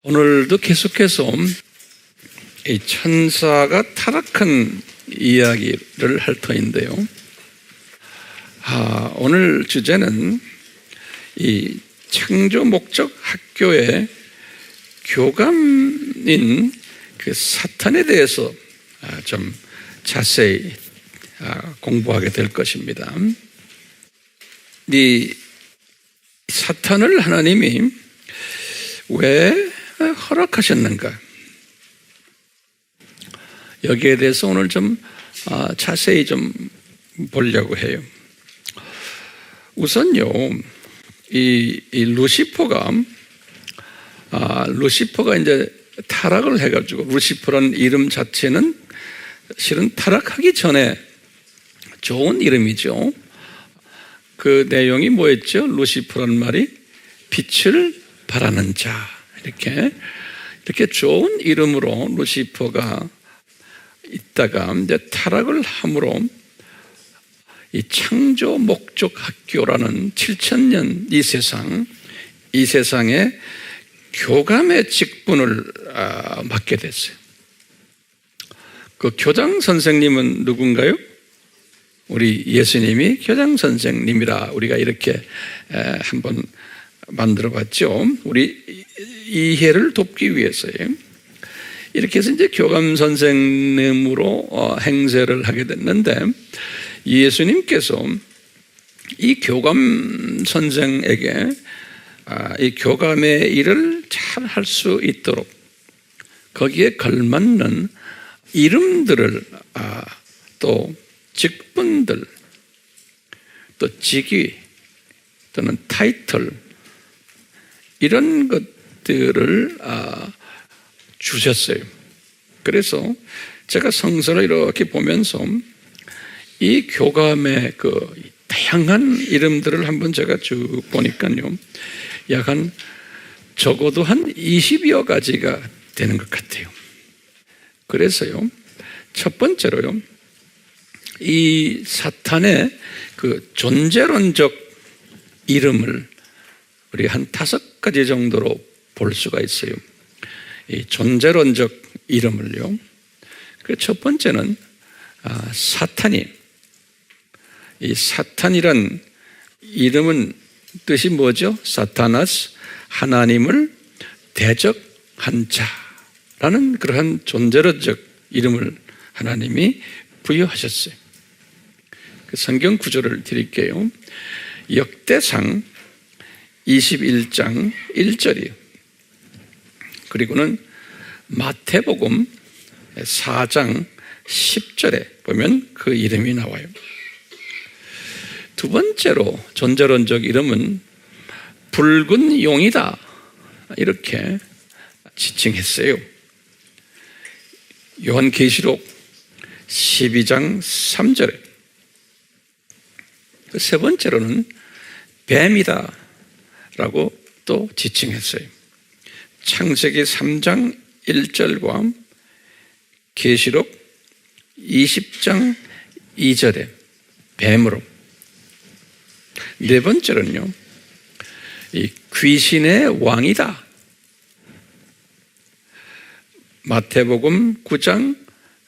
오늘도 계속해서 이 천사가 타락한 이야기를 할 터인데요. 오늘 주제는 이 창조 목적 학교의 교감인 그 사탄에 대해서 좀 자세히 공부하게 될 것입니다. 이 사탄을 하나님이 왜 허락하셨는가? 여기에 대해서 오늘 좀 자세히 좀 보려고 해요. 우선요, 이 루시퍼가 이제 타락을 해가지고, 루시퍼라는 이름 자체는 실은 타락하기 전에 좋은 이름이죠. 그 내용이 뭐였죠? 루시퍼라는 말이 빛을 바라는 자, 이렇게 좋은 이름으로 루시퍼가 있다가 이제 타락을 함으로 이 창조 목적 학교라는 7000년 이 세상에 교감의 직분을 맡게 됐어요. 그 교장 선생님은 누군가요? 우리 예수님이 교장 선생님이라 우리가 이렇게 한번 만들어 봤죠. 우리 이해를 돕기 위해서요. 이렇게 해서 이제 교감 선생님으로 행세를 하게 됐는데, 예수님께서 이 교감 선생에게 이 교감의 일을 잘 할 수 있도록 거기에 걸맞는 이름들을 또 직분들, 또 직위 또는 타이틀, 이런 것들을 주셨어요. 그래서 제가 성서를 이렇게 보면서 이 교감의 그 다양한 이름들을 한번 제가 쭉 보니까요, 약 적어도 한 20여 가지가 되는 것 같아요. 그래서요, 첫 번째로요, 이 사탄의 그 존재론적 이름을 우리 한 5가지 정도로 볼 수가 있어요. 이 존재론적 이름을요. 그 첫 번째는 사탄이, 이 사탄이란 이름은 뜻이 뭐죠? 사타나스, 하나님을 대적한 자라는 그러한 존재론적 이름을 하나님이 부여하셨어요. 그 성경 구절을 드릴게요. 역대상 21장 1절이에요. 그리고는 마태복음 4장 10절에 보면 그 이름이 나와요. 두 번째로 존재론적 이름은 붉은 용이다, 이렇게 지칭했어요. 요한계시록 12장 3절에. 세 번째로는 뱀이다 라고 또 지칭했어요. 창세기 3장 1절과 계시록 20장 2절에 뱀으로. 네 번째로는요, 이 귀신의 왕이다, 마태복음 9장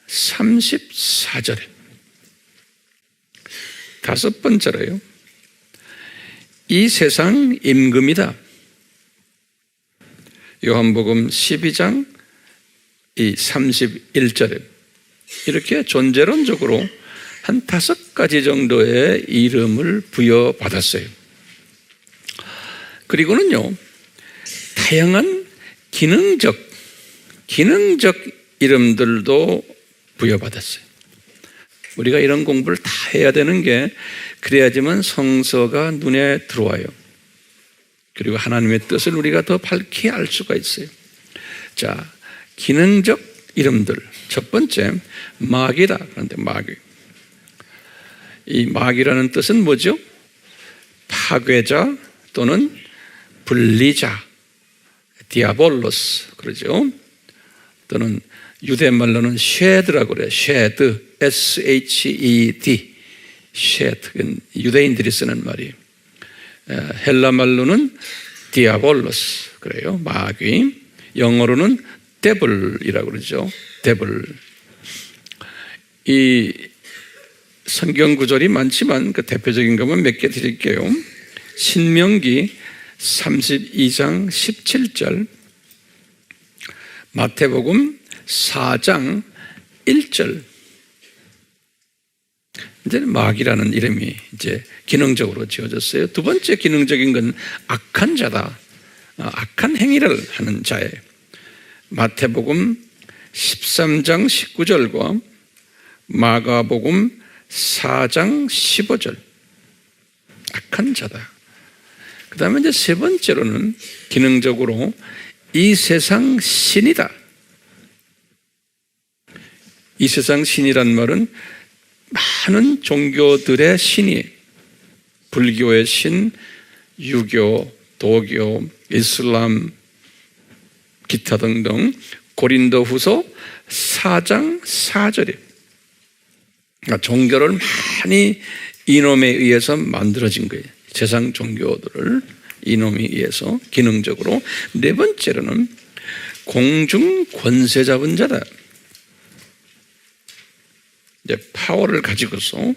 34절에. 다섯 번째로요, 이 세상 임금이다, 요한복음 12장 31절에. 이렇게 존재론적으로 한 5가지 정도의 이름을 부여받았어요. 그리고는요, 다양한 기능적 이름들도 부여받았어요. 우리가 이런 공부를 다 해야 되는 게, 그래야지만 성서가 눈에 들어와요. 그리고 하나님의 뜻을 우리가 더 밝히 알 수가 있어요. 자, 기능적 이름들. 첫 번째, 마귀다. 그런데 마귀. 이 마귀라는 뜻은 뭐죠? 파괴자 또는 분리자, 디아볼로스 그러죠. 또는 유대말로는 쉐드라고 그래요. 쉐드, S-H-E-D, 쉐드. 유대인들이 쓰는 말이에요. 헬라 말로는 디아볼로스 그래요. 마귀. 영어로는 devil이라고 그러죠. devil. 이 성경 구절이 많지만 그 대표적인 것만 몇 개 드릴게요. 신명기 32장 17절, 마태복음 4장 1절. 이제 마귀라는 이름이 이제 기능적으로 지어졌어요. 두 번째 기능적인 건 악한 자다. 악한 행위를 하는 자예요. 마태복음 13장 19절과 마가복음 4장 15절. 악한 자다. 그 다음에 이제 세 번째로는 기능적으로 이 세상 신이다. 이 세상 신이란 말은 많은 종교들의 신이, 불교의 신, 유교, 도교, 이슬람, 기타 등등. 고린도후서 4장 4절에 그러니까 종교를 많이 이놈에 의해서 만들어진 거예요. 세상 종교들을 이놈에 의해서 기능적으로. 네 번째로는 공중 권세 잡은 자다. 이제 파워를 가지고서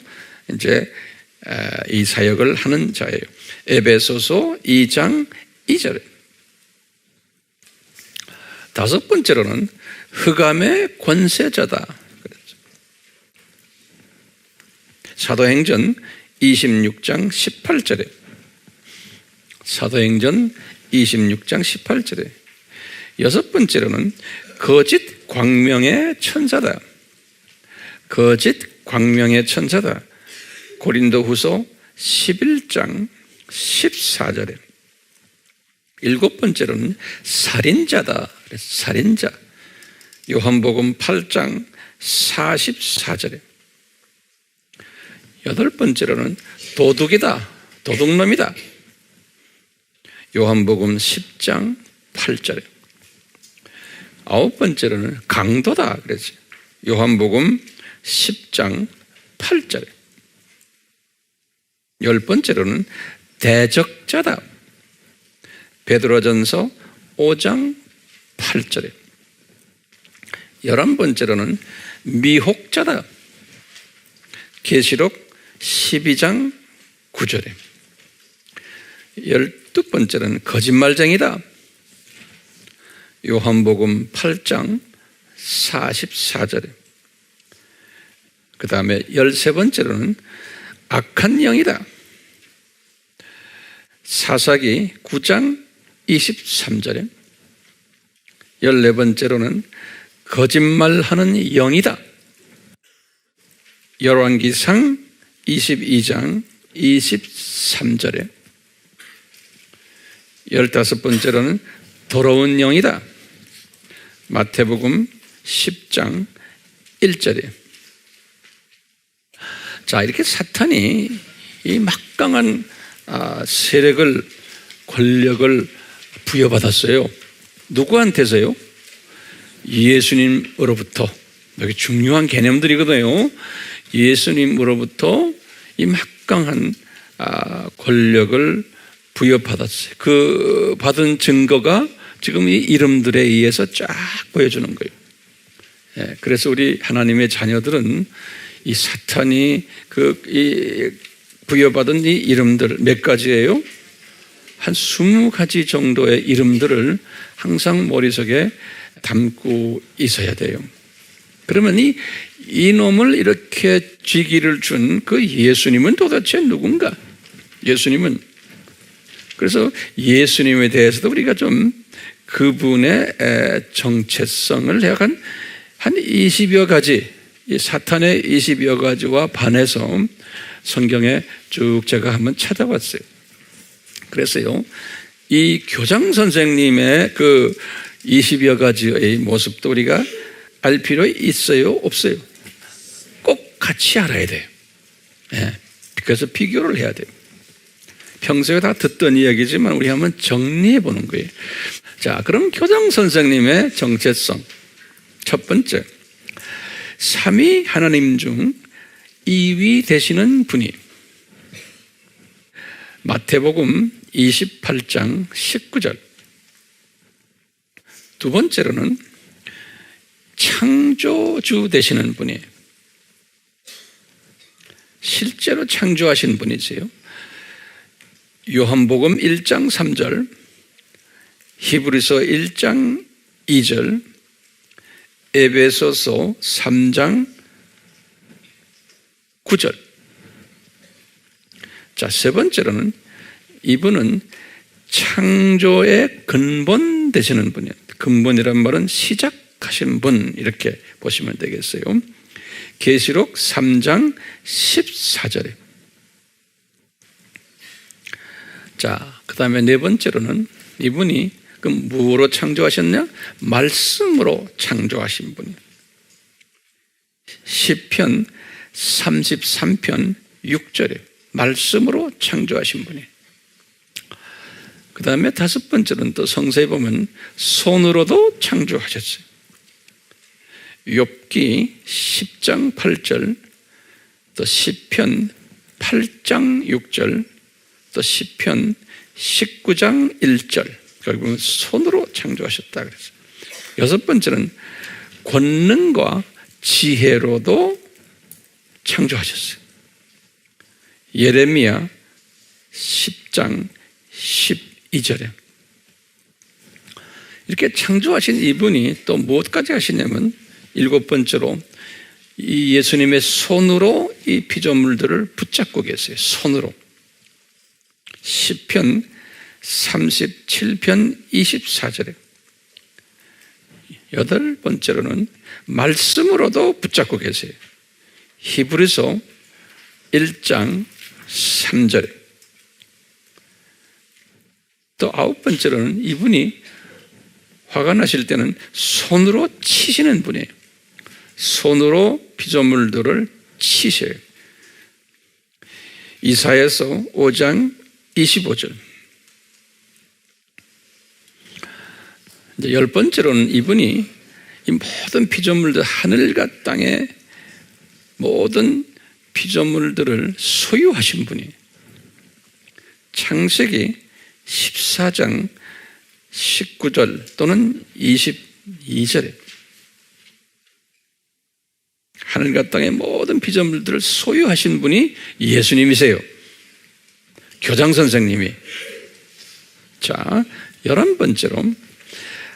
이제 이 사역을 하는 자예요. 에베소서 2장 2절에. 다섯 번째로는 흑암의 권세자다. 사도행전 26장 18절에. 사도행전 26장 18절에. 여섯 번째로는 거짓 광명의 천사다. 거짓 광명의 천사다. 고린도후서 11장 14절에. 일곱 번째로는 살인자다. 살인자. 요한복음 8장 44절에. 여덟 번째로는 도둑이다. 도둑놈이다. 요한복음 10장 8절에. 아홉 번째로는 강도다. 그랬어요. 요한복음 10장 8절에. 열 번째로는 대적자다. 베드로전서 5장 8절에. 11번째로는 미혹자다. 계시록 12장 9절에. 12번째는 거짓말쟁이다. 요한복음 8장 44절에. 그 다음에 13번째로는 악한 영이다. 사사기 9장 23절에. 14번째로는 거짓말하는 영이다. 열왕기상 22장 23절에. 15번째로는 더러운 영이다. 마태복음 10장 1절에. 자, 이렇게 사탄이 이 막강한 세력을, 권력을 부여받았어요. 누구한테서요? 예수님으로부터. 여기 중요한 개념들이거든요. 예수님으로부터 이 막강한 권력을 부여받았어요. 그 받은 증거가 지금 이 이름들에 의해서 쫙 보여주는 거예요. 그래서 우리 하나님의 자녀들은 이 사탄이 이 부여받은 이 이름들 몇 가지예요? 한 20가지 정도의 이름들을 항상 머릿속에 담고 있어야 돼요. 그러면 이 놈을 이렇게 쥐기를 준 그 예수님은 도대체 누군가? 예수님은. 그래서 예수님에 대해서도 우리가 좀 그분의 정체성을 약간 한 20여 가지, 이 사탄의 20여 가지와 반해서 성경에 쭉 제가 한번 찾아봤어요. 그래서요, 이 교장 선생님의 그 20여 가지의 모습도 우리가 알 필요 있어요? 없어요? 꼭 같이 알아야 돼요. 그래서 비교를 해야 돼요. 평소에 다 듣던 이야기지만 우리 한번 정리해 보는 거예요. 자, 그럼 교장 선생님의 정체성. 첫 번째, 삼위 하나님 중 2위 되시는 분이 마태복음 28장 19절. 두 번째로는 창조주 되시는 분이에요. 실제로 창조하신 분이세요. 요한복음 1장 3절, 히브리서 1장 2절, 에베소서 3장 9절. 자, 세 번째로는 이분은 창조의 근본 되시는 분이에요. 근본이란 말은 시작하신 분, 이렇게 보시면 되겠어요. 계시록 3장 14절에. 자, 그 다음에 네 번째로는 이분이 그럼 무엇으로 창조하셨냐? 말씀으로 창조하신 분이에요. 시편 33편 6절에 말씀으로 창조하신 분이에요. 그 다음에 다섯 번째는 또 성서에 보면 손으로도 창조하셨어요. 욥기 10장 8절, 또 시편 8장 6절, 또 시편 19장 1절. 결국은 손으로 창조하셨다 그랬어요. 여섯 번째는 권능과 지혜로도 창조하셨어요. 예레미야 10장 12절에. 이렇게 창조하신 이분이 또 무엇까지 하시냐면 일곱 번째로 이 예수님의 손으로 이 피조물들을 붙잡고 계세요. 손으로. 시편 37편 24절에. 여덟 번째로는 말씀으로도 붙잡고 계세요. 히브리서 1장 3절에. 또 아홉 번째로는 이분이 화가 나실 때는 손으로 치시는 분이에요. 손으로 피조물들을 치셔요. 이사야서 5장 25절. 이제 열 번째로는 이분이 이 모든 피조물들, 하늘과 땅의 모든 피조물들을 소유하신 분이에요. 창세기 14장 19절 또는 22절에 하늘과 땅의 모든 피조물들을 소유하신 분이 예수님이세요. 교장 선생님이. 자, 11번째로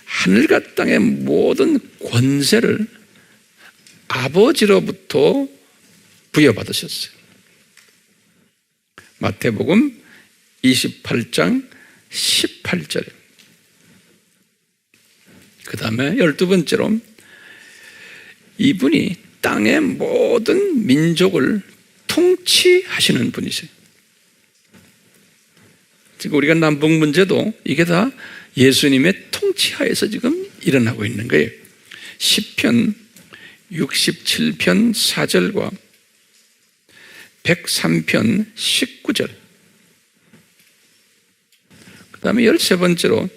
하늘과 땅의 모든 권세를 아버지로부터 부여받으셨어요. 마태복음 28장 18절에. 그 다음에 12번째로 이분이 땅의 모든 민족을 통치하시는 분이세요. 지금 우리가 남북 문제도 이게 다 예수님의 통치하에서 지금 일어나고 있는 거예요. 시편 67편 4절과 103편 19절. 그 다음에 13번째로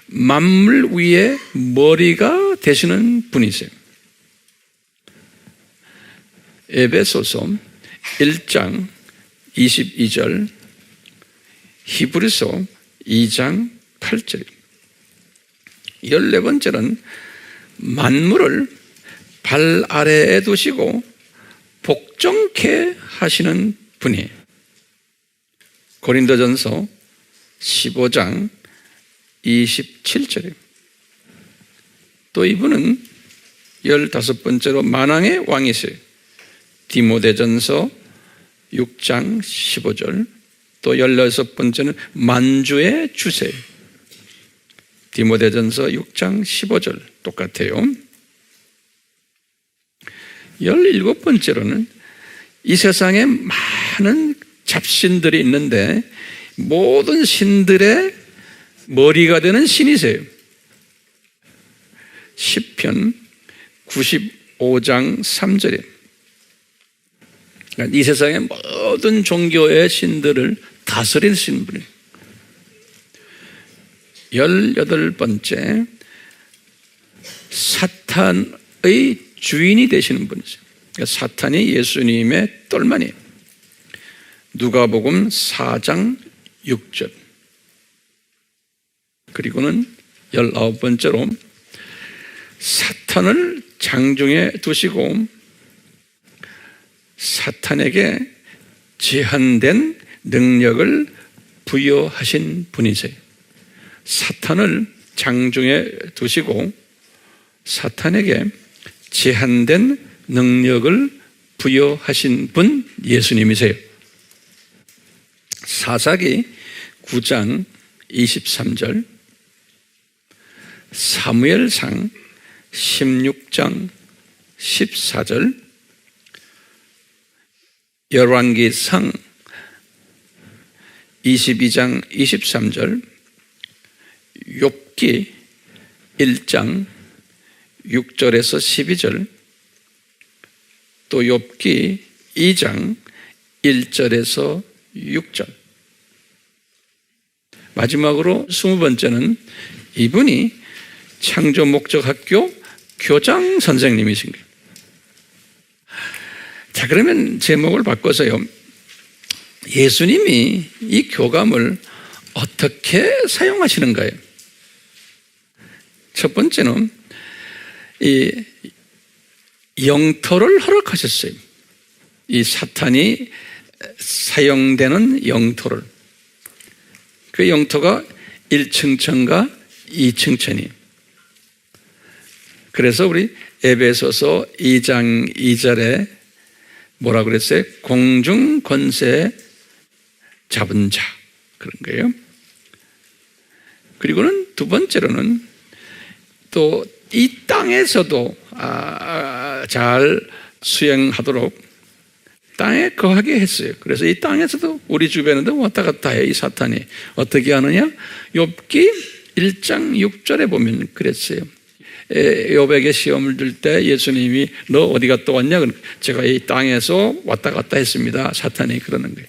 만물 위에 머리가 되시는 분이세요. 에베소서 1장 22절, 히브리서 2장 8절. 14번째는 만물을 발 아래에 두시고 복종케 하시는 분이에요. 고린도전서 15장 27절에. 또 이분은 15번째로 만왕의 왕이세요. 디모데전서 6장 15절. 또 16번째는 만주의 주세요. 디모데전서 6장 15절 똑같아요. 17번째로는 이 세상에 많은 잡신들이 있는데 모든 신들의 머리가 되는 신이세요. 시편 95장 3절에. 그러니까 이 세상의 모든 종교의 신들을 다스리신 분이에요. 18번째, 사탄의 주인이 되시는 분이세요. 그러니까 사탄이 예수님의 똘만이에요. 누가복음 4장 6절. 그리고는 19번째로 사탄을 장중에 두시고 사탄에게 제한된 능력을 부여하신 분이세요. 사탄을 장중에 두시고 사탄에게 제한된 능력을 부여하신 분 예수님이세요. 사사기 9장 23절, 사무엘상 16장 14절, 열왕기상 22장 23절, 욥기 1장 6절에서 12절, 또 욥기 2장 1절에서 6절. 마지막으로 20번째는 이분이 창조목적학교 교장 선생님이신 거예요. 자, 그러면 제목을 바꿔서요. 예수님이 이 교감을 어떻게 사용하시는가요? 첫 번째는 이 영토를 허락하셨어요. 이 사탄이 사용되는 영토를. 그 영토가 1층천과 2층천이에요. 그래서 우리 에베소서 2장 2절에 뭐라고 그랬어요? 공중 권세 잡은 자, 그런 거예요. 그리고는 두 번째로는 또 이 땅에서도 잘 수행하도록 땅에 거하게 했어요. 그래서 이 땅에서도 우리 주변에도 왔다 갔다 해요. 이 사탄이 어떻게 하느냐? 욥기 1장 6절에 보면 그랬어요. 욥에게 시험을 줄 때 예수님이 너 어디 갔다 왔냐? 제가 이 땅에서 왔다 갔다 했습니다. 사탄이 그러는 거예요.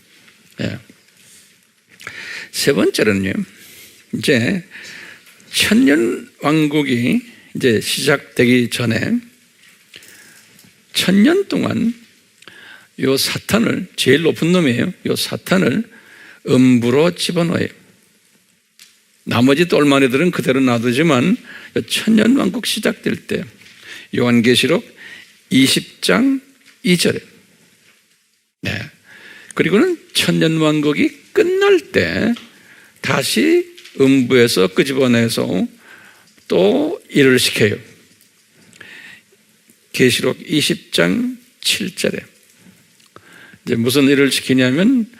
예. 세 번째로는요, 이제 천년 왕국이 이제 시작되기 전에 천년 동안 요 사탄을, 제일 높은 놈이에요. 요 사탄을 음부로 집어넣어요. 나머지 똘마니들은 그대로 놔두지만 천년 왕국 시작될 때 요한계시록 20장 2절에 네. 그리고는 천년 왕국이 끝날 때 다시 음부에서 끄집어내서 또 일을 시켜요. 계시록 20장 7절에 이제 무슨 일을 시키냐면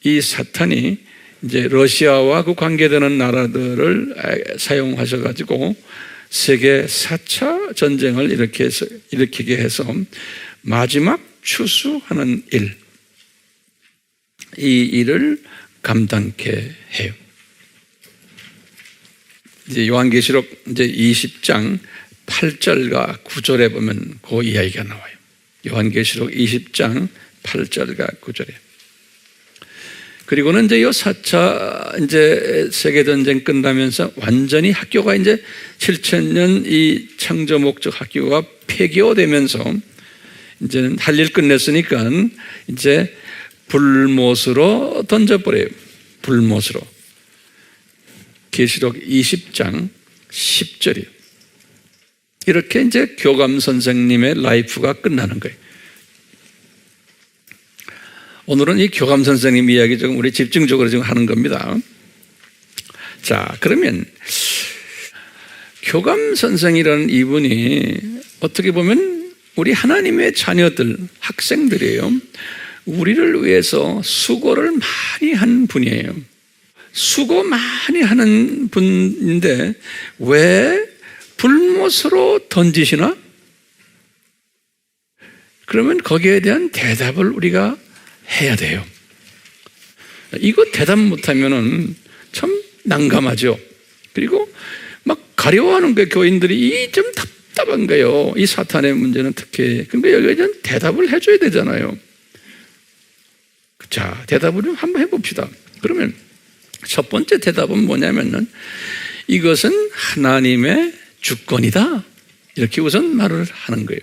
이 사탄이 이제 러시아와 그 관계되는 나라들을 사용하셔가지고 세계 4차 전쟁을 일으키게 해서 마지막 추수하는 일, 이 일을 감당케 해요. 이제 요한계시록 이제 20장 8절과 9절에 보면 그 이야기가 나와요. 요한계시록 20장 8절과 9절에. 그리고는 이제 요 4차 이제 세계전쟁 끝나면서 완전히 학교가 이제 7000년 이 창조 목적 학교가 폐교되면서 이제는 할 일 끝냈으니까 이제 불못으로 던져버려요. 불못으로. 계시록 20장 10절이요. 이렇게 이제 교감 선생님의 라이프가 끝나는 거예요. 오늘은 이 교감 선생님 이야기 좀 우리 집중적으로 지금 하는 겁니다. 자, 그러면 교감 선생이라는 이분이 어떻게 보면 우리 하나님의 자녀들, 학생들이에요. 우리를 위해서 수고를 많이 한 분이에요. 수고 많이 하는 분인데 왜 불못으로 던지시나? 그러면 거기에 대한 대답을 우리가 해야 돼요. 이거 대답 못하면은 참 난감하죠. 그리고 막 가려워하는 거예요. 교인들이 이 좀 답답한 거예요. 이 사탄의 문제는 특히. 그러니까 여기에 대한 대답을 해줘야 되잖아요. 자, 대답을 좀 한번 해봅시다. 그러면 첫 번째 대답은 뭐냐면은 이것은 하나님의 주권이다. 이렇게 우선 말을 하는 거예요.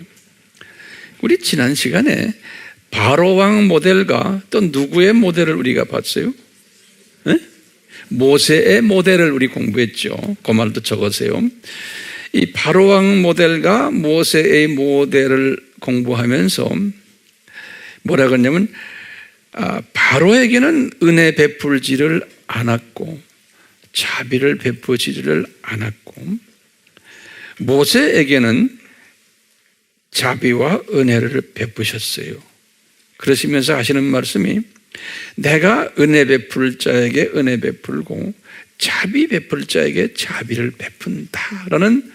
우리 지난 시간에 바로왕 모델과 또 누구의 모델을 우리가 봤어요? 네? 모세의 모델을 우리 공부했죠. 그 말도 적으세요. 이 바로왕 모델과 모세의 모델을 공부하면서 뭐라 그러냐면 바로에게는 은혜 베풀지를 않았고 자비를 베푸지를 않았고 모세에게는 자비와 은혜를 베푸셨어요. 그러시면서 하시는 말씀이 내가 은혜 베풀 자에게 은혜 베풀고 자비 베풀 자에게 자비를 베푼다라는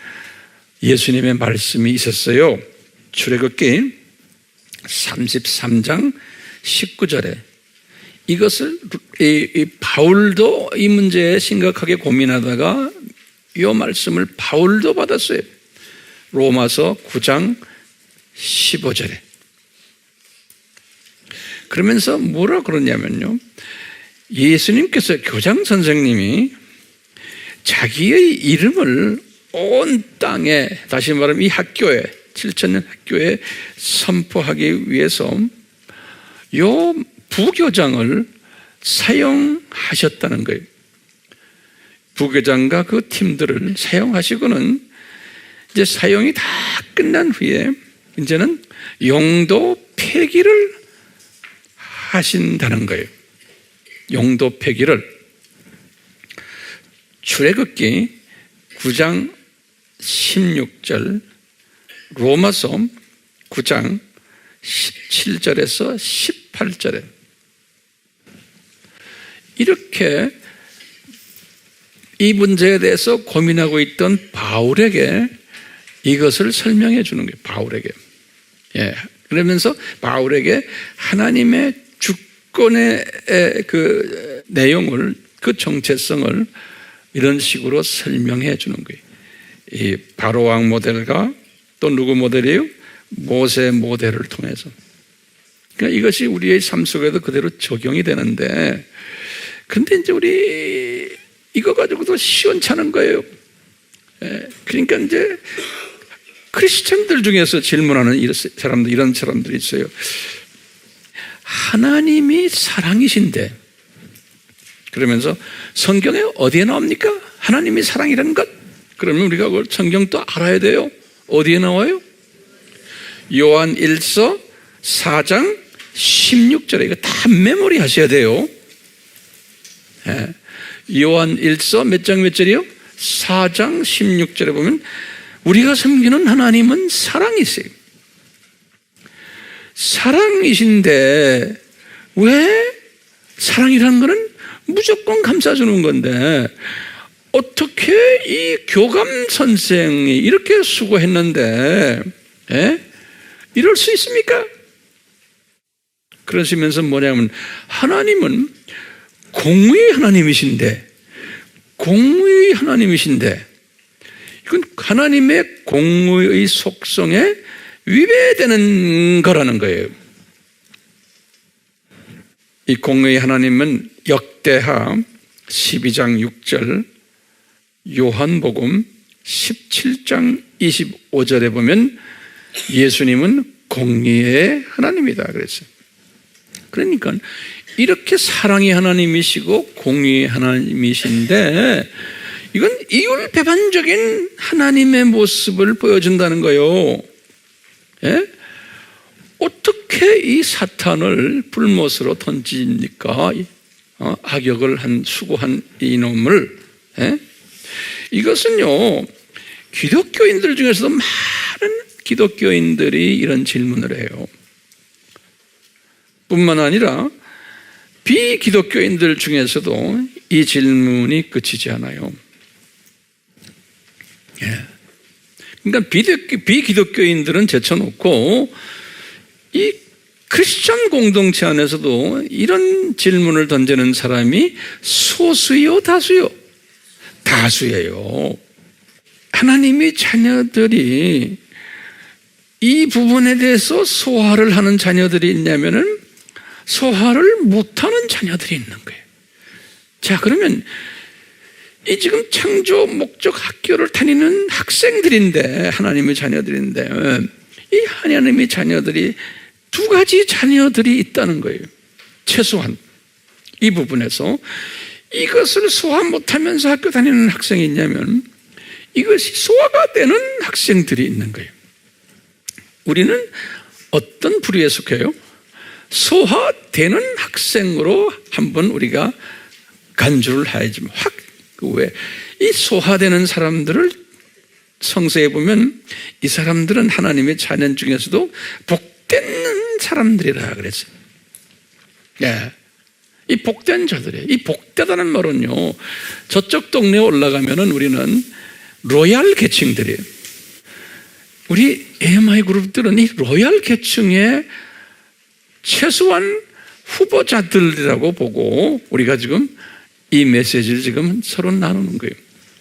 예수님의 말씀이 있었어요. 출애굽기 33장 19절에 이것을 바울도 이 문제에 심각하게 고민하다가 이 말씀을 바울도 받았어요. 로마서 9장 15절에. 그러면서 뭐라 그러냐면요, 예수님께서 교장 선생님이 자기의 이름을 온 땅에, 다시 말하면 이 학교에, 7,000년 학교에 선포하기 위해서 요 부교장을 사용하셨다는 거예요. 부교장과 그 팀들을 사용하시고는 이제 사용이 다 끝난 후에 이제는 용도 폐기를 하신다는 거예요. 용도 폐기를. 출애굽기 9장 16절, 로마서 9장 17절에서 18절에 이렇게 이 문제에 대해서 고민하고 있던 바울에게 이것을 설명해 주는 거예요. 바울에게. 예. 그러면서 바울에게 하나님의 주권의 그 내용을, 그 정체성을 이런 식으로 설명해 주는 거예요. 이 바로왕 모델과 또 누구 모델이에요? 모세 모델을 통해서. 그러니까 이것이 우리의 삶 속에도 그대로 적용이 되는데, 근데 이제 우리 이거 가지고도 시원찮은 거예요. 그러니까 이제 크리스천들 중에서 질문하는 이런 사람들이 있어요. 하나님이 사랑이신데, 그러면서 성경에 어디에 나옵니까? 하나님이 사랑이라는 것. 그러면 우리가 그걸 성경도 알아야 돼요. 어디에 나와요? 요한 1서 4장 16절에 이거 다 메모리 하셔야 돼요. 요한 1서 몇 장 몇 절이요? 4장 16절에 보면 우리가 섬기는 하나님은 사랑이세요. 사랑이신데 왜 사랑이라는 것은 무조건 감싸주는 건데 어떻게 이 교감 선생이 이렇게 수고했는데 이럴 수 있습니까? 그러시면서 뭐냐면 하나님은 공의의 하나님이신데 이건 하나님의 공의의 속성에 위배되는 거라는 거예요. 이 공의의 하나님은 역대하 12장 6절, 요한복음 17장 25절에 보면 예수님은 공의의 하나님이다 그랬어요. 그러니까 이렇게 사랑의 하나님이시고 공의의 하나님이신데 이건 이율배반적인 하나님의 모습을 보여준다는 거예요. 어떻게 이 사탄을 불못으로 던집니까? 악역을 수고한 이놈을. 이것은요, 기독교인들 중에서도 많은 기독교인들이 이런 질문을 해요. 뿐만 아니라 비기독교인들 중에서도 이 질문이 끝이지 않아요. 그러니까 비기독교인들은 제쳐놓고 이 크리스천 공동체 안에서도 이런 질문을 던지는 사람이 소수요, 다수요? 다수예요. 하나님의 자녀들이 이 부분에 대해서 소화를 하는 자녀들이 있냐면은 소화를 못하는 자녀들이 있는 거예요. 자, 그러면 이 지금 창조 목적 학교를 다니는 학생들인데, 하나님의 자녀들인데, 이 하나님의 자녀들이 두 가지 자녀들이 있다는 거예요. 최소한 이 부분에서 이것을 소화 못하면서 학교 다니는 학생이 있냐면 이것이 소화가 되는 학생들이 있는 거예요. 우리는 어떤 부류에 속해요? 소화되는 학생으로 한번 우리가 간주를 해야지. 왜? 이 소화되는 사람들을 성서에 보면 이 사람들은 하나님의 자녀 중에서도 복된 사람들이라 그랬어요. 예. 이 복된 자들이에요. 이 복되다는 말은요, 저쪽 동네에 올라가면은 우리는 로얄 계층들이에요. 우리 AMI 그룹들은 이 로얄 계층의 최소한 후보자들이라고 보고 우리가 지금 이 메시지를 지금 서로 나누는 거예요.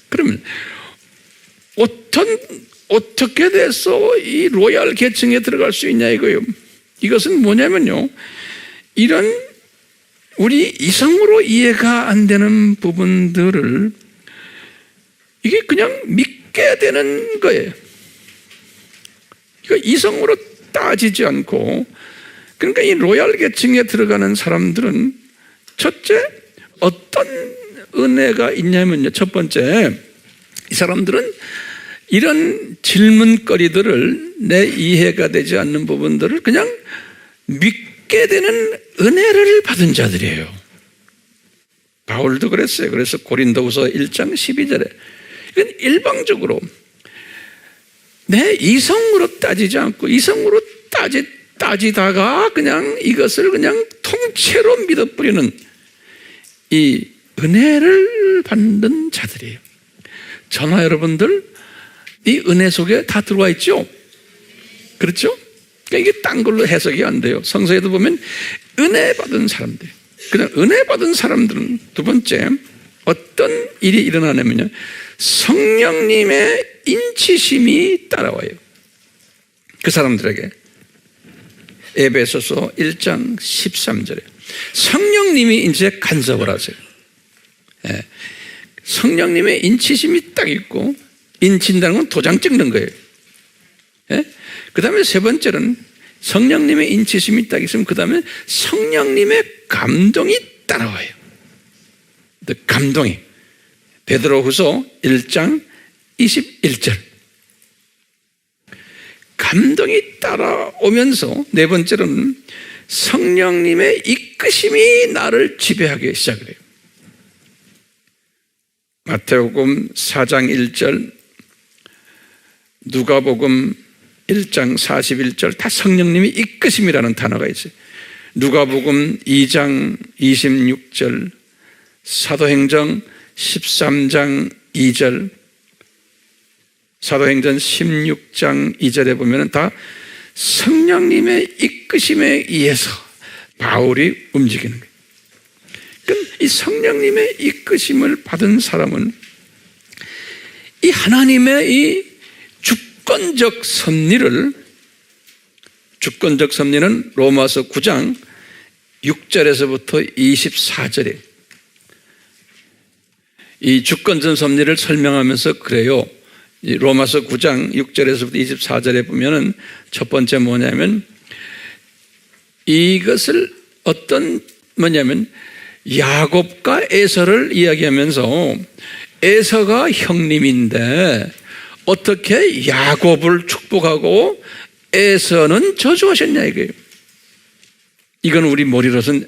그러면 어떻게 돼서 이 로얄 계층에 들어갈 수 있냐 이거예요. 이것은 뭐냐면요, 이런 우리 이성으로 이해가 안 되는 부분들을 이게 그냥 믿게 되는 거예요. 그러니까 이성으로 따지지 않고, 그러니까 이 로얄 계층에 들어가는 사람들은 첫째 어떤 은혜가 있냐면요, 첫 번째, 이 사람들은 이런 질문거리들을 내 이해가 되지 않는 부분들을 그냥 믿게 되는 은혜를 받은 자들이에요. 바울도 그랬어요. 그래서 고린도후서 1장 12절에 이건 일방적으로 내 이성으로 따지지 않고 이성으로 따지다가 그냥 이것을 그냥 통째로 믿어버리는 이 은혜를 받는 자들이에요. 저나 여러분들 이 은혜 속에 다 들어와 있죠? 그렇죠? 그러니까 이게 딴 걸로 해석이 안 돼요. 성서에도 보면 은혜 받은 사람들, 그냥 은혜 받은 사람들은 두 번째 어떤 일이 일어나냐면요, 성령님의 인치심이 따라와요. 그 사람들에게. 에베소서 1장 13절에 성령님이 이제 간섭을 하세요. 예. 성령님의 인치심이 딱 있고, 인친다는 건 도장 찍는 거예요. 예? 그 다음에 세 번째는 성령님의 인치심이 딱 있으면 그 다음에 성령님의 감동이 따라와요. 감동이. 베드로후서 1장 21절. 감동이 따라오면서 네 번째로는 성령님의 이끄심이 나를 지배하기 시작을 해요. 마태복음 4장 1절, 누가복음 1장 41절 다 성령님이 이끄심이라는 단어가 있어요. 누가복음 2장 26절, 사도행전 13장 2절, 사도행전 16장 2절에 보면 다 성령님의 이끄심에 의해서 바울이 움직이는 거예요. 그럼 이 성령님의 이끄심을 받은 사람은 이 하나님의 이 주권적 섭리는 로마서 9장 6절에서부터 24절에 이 주권적 섭리를 설명하면서 그래요. 로마서 9장 6절에서부터 24절에 보면은 첫 번째 뭐냐면 이것을 뭐냐면 야곱과 에서를 이야기하면서 에서가 형님인데 어떻게 야곱을 축복하고 에서는 저주하셨냐 이거예요. 이건 우리 머리로서는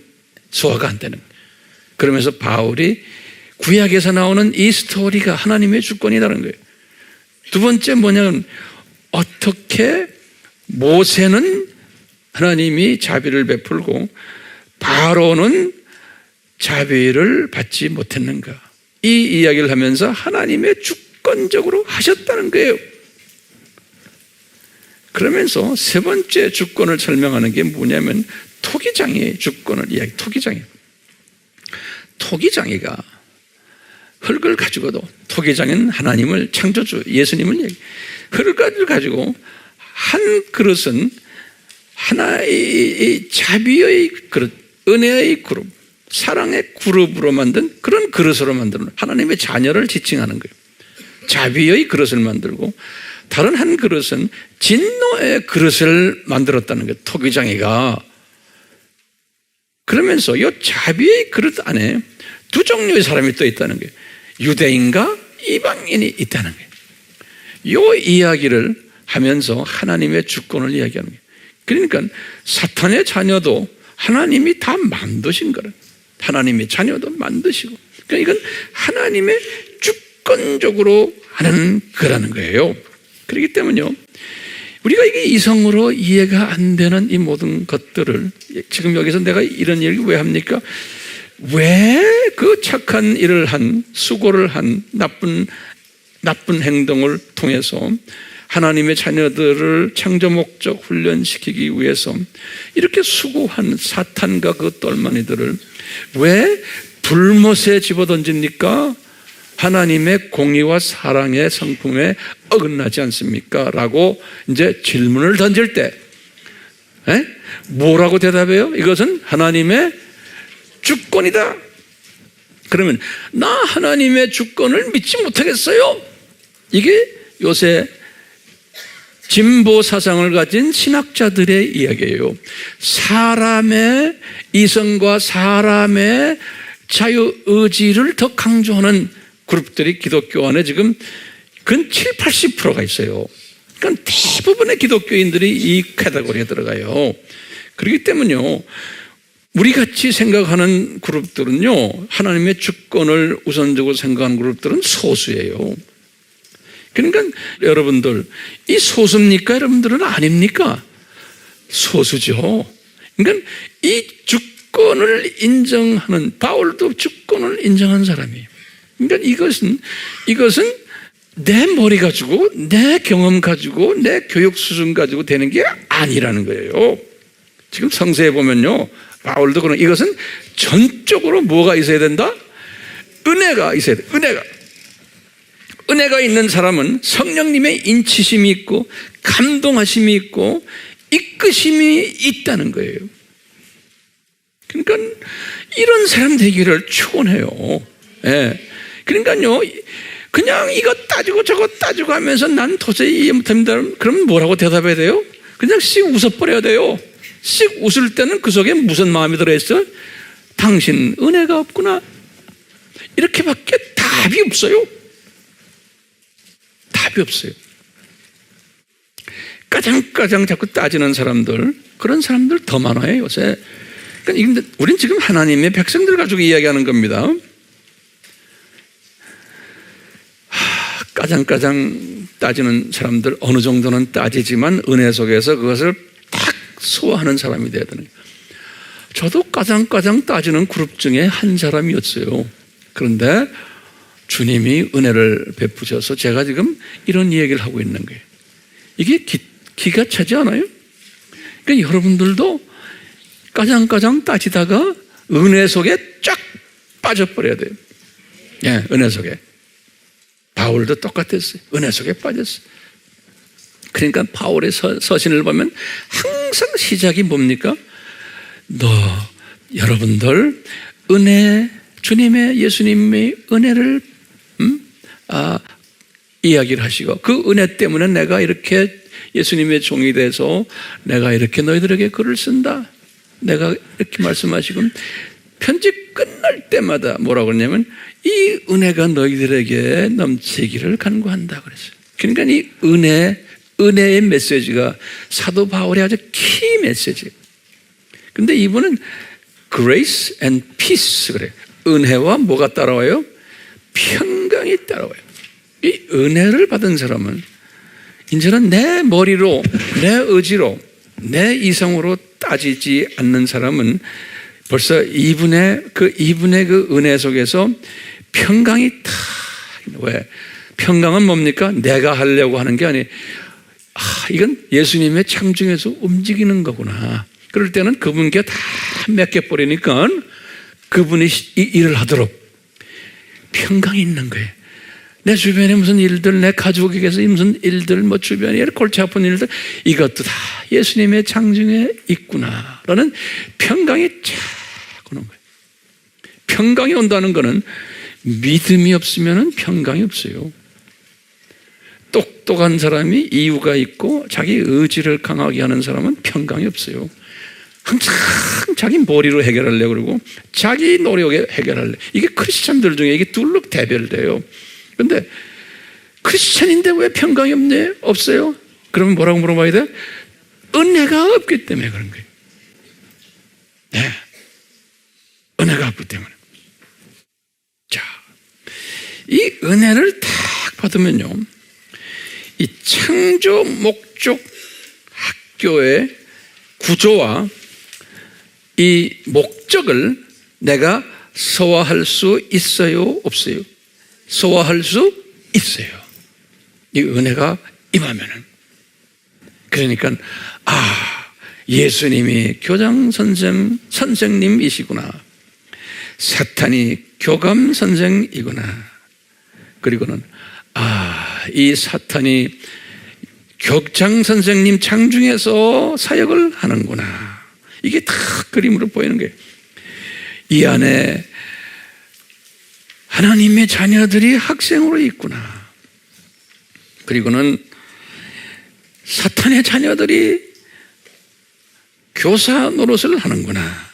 소화가 안 되는. 그러면서 바울이 구약에서 나오는 이 스토리가 하나님의 주권이라는 거예요. 두 번째 뭐냐면 어떻게 모세는 하나님이 자비를 베풀고 바로는 자비를 받지 못했는가, 이 이야기를 하면서 하나님의 주권적으로 하셨다는 거예요. 그러면서 세 번째 주권을 설명하는 게 뭐냐면 토기장이의 주권을 이야기. 토기장이가 흙을 가지고도, 토기장은 하나님을 창조주 예수님을 얘기. 흙을 가지고 한 그릇은 하나의 자비의 그릇, 은혜의 그릇, 사랑의 그룹으로 만든 그런 그릇으로 만드는 하나님의 자녀를 지칭하는 거예요. 자비의 그릇을 만들고 다른 한 그릇은 진노의 그릇을 만들었다는 거예요. 토기장이가. 그러면서 이 자비의 그릇 안에 두 종류의 사람이 또 있다는 거예요. 유대인과 이방인이 있다는 거예요. 이 이야기를 하면서 하나님의 주권을 이야기하는 거예요. 그러니까 사탄의 자녀도 하나님이 다 만드신 거라. 하나님의 자녀도 만드시고. 그러니까 이건 하나님의 주권적으로 하는 거라는 거예요. 그렇기 때문에요, 우리가 이게 이성으로 이해가 안 되는 이 모든 것들을 지금 여기서 내가 이런 얘기를 왜 합니까? 왜 그 착한 일을 한, 수고를 한 나쁜 행동을 통해서 하나님의 자녀들을 창조 목적 훈련시키기 위해서 이렇게 수고한 사탄과 그 똘마니들을 왜 불못에 집어던집니까? 하나님의 공의와 사랑의 성품에 어긋나지 않습니까? 라고 이제 질문을 던질 때 뭐라고 대답해요? 이것은 하나님의 주권이다. 그러면 나 하나님의 주권을 믿지 못하겠어요? 이게 요새 진보 사상을 가진 신학자들의 이야기예요. 사람의 이성과 사람의 자유의지를 더 강조하는 그룹들이 기독교 안에 지금 근 7, 80%가 있어요. 그러니까 대부분의 기독교인들이 이 카테고리에 들어가요. 그렇기 때문에요, 우리같이 생각하는 그룹들은요, 하나님의 주권을 우선적으로 생각하는 그룹들은 소수예요. 그러니까 여러분들, 이 소수입니까? 여러분들은 아닙니까? 소수죠. 그러니까 이 주권을 인정하는, 바울도 주권을 인정한 사람이에요. 그러니까 이것은 내 머리 가지고, 내 경험 가지고, 내 교육 수준 가지고 되는 게 아니라는 거예요. 지금 성서에 보면요, 바울도 그런, 이것은 전적으로 뭐가 있어야 된다? 은혜가 있어야 돼. 은혜가 있는 사람은 성령님의 인치심이 있고 감동하심이 있고 이끄심이 있다는 거예요. 그러니까 이런 사람 되기를 축원해요. 예. 그러니까요, 그냥 이것 따지고 저것 따지고 하면서 난 도저히 이해 못합니다. 그럼 뭐라고 대답해야 돼요? 그냥 씩 웃어버려야 돼요. 씩 웃을 때는 그 속에 무슨 마음이 들어있어? 당신 은혜가 없구나. 이렇게밖에 답이 없어요. 답이 없어요. 까장까장 자꾸 따지는 사람들, 그런 사람들 더 많아요, 요새. 그러니까 우린 지금 하나님의 백성들 가지고 이야기하는 겁니다. 까장까장 따지는 사람들 어느 정도는 따지지만 은혜 속에서 그것을 딱 소화하는 사람이 돼야 되는 거예요. 저도 까장까장 따지는 그룹 중에 한 사람이었어요. 그런데 주님이 은혜를 베푸셔서 제가 지금 이런 얘기를 하고 있는 거예요. 이게 기가 차지 않아요? 그러니까 여러분들도 까장까장 따지다가 은혜 속에 쫙 빠져버려야 돼요. 예, 은혜 속에. 바울도 똑같았어요. 은혜 속에 빠졌어요. 그러니까 바울의 서신을 보면 항상 시작이 뭡니까? 여러분들 은혜, 주님의 예수님의 은혜를 이야기를 하시고 그 은혜 때문에 내가 이렇게 예수님의 종이 돼서 내가 이렇게 너희들에게 글을 쓴다. 내가 이렇게 말씀하시고 편지 끝날 때마다 뭐라고 그러냐면 이 은혜가 너희들에게 넘치기를 간구한다 그랬어요. 그러니까 이 은혜의 메시지가 사도 바울의 아주 키 메시지예요. 근데 이분은 grace and peace 그래요. 은혜와 뭐가 따라와요? 평강이 따라와요. 이 은혜를 받은 사람은 이제는 내 머리로, 내 의지로, 내 이성으로 따지지 않는 사람은 벌써 이분의 그 은혜 속에서 평강이 왜? 평강은 뭡니까? 내가 하려고 하는 게 아니, 이건 예수님의 창중에서 움직이는 거구나. 그럴 때는 그분께 다 맡겨버리니까 그분이 일을 하도록 평강이 있는 거예요. 내 주변에 무슨 일들, 내 가족에게서 무슨 일들, 뭐 주변에 골치 아픈 일들, 이것도 다 예수님의 창중에 있구나. 라는 평강이 쫙 오는 거예요. 평강이 온다는 거는 믿음이 없으면 평강이 없어요. 똑똑한 사람이 이유가 있고 자기 의지를 강하게 하는 사람은 평강이 없어요. 항상 자기 머리로 해결하려고 그러고 자기 노력에 해결하려고. 이게 크리스찬들 중에 이게 둘로 대별돼요. 그런데 크리스천인데 왜 평강이 없어요? 그러면 뭐라고 물어봐야 돼? 은혜가 없기 때문에 그런 거예요. 네. 은혜가 없기 때문에. 자, 이 은혜를 딱 받으면요, 이 창조 목적 학교의 구조와 이 목적을 내가 소화할 수 있어요? 없어요? 소화할 수 있어요. 이 은혜가 임하면은. 그러니까 예수님이 교장 선생님이시구나. 사탄이 교감 선생이구나. 그리고는 이 사탄이 교장 선생님 장중에서 사역을 하는구나. 이게 다 그림으로 보이는 거예요. 이 안에 하나님의 자녀들이 학생으로 있구나. 그리고는 사탄의 자녀들이 교사 노릇을 하는구나.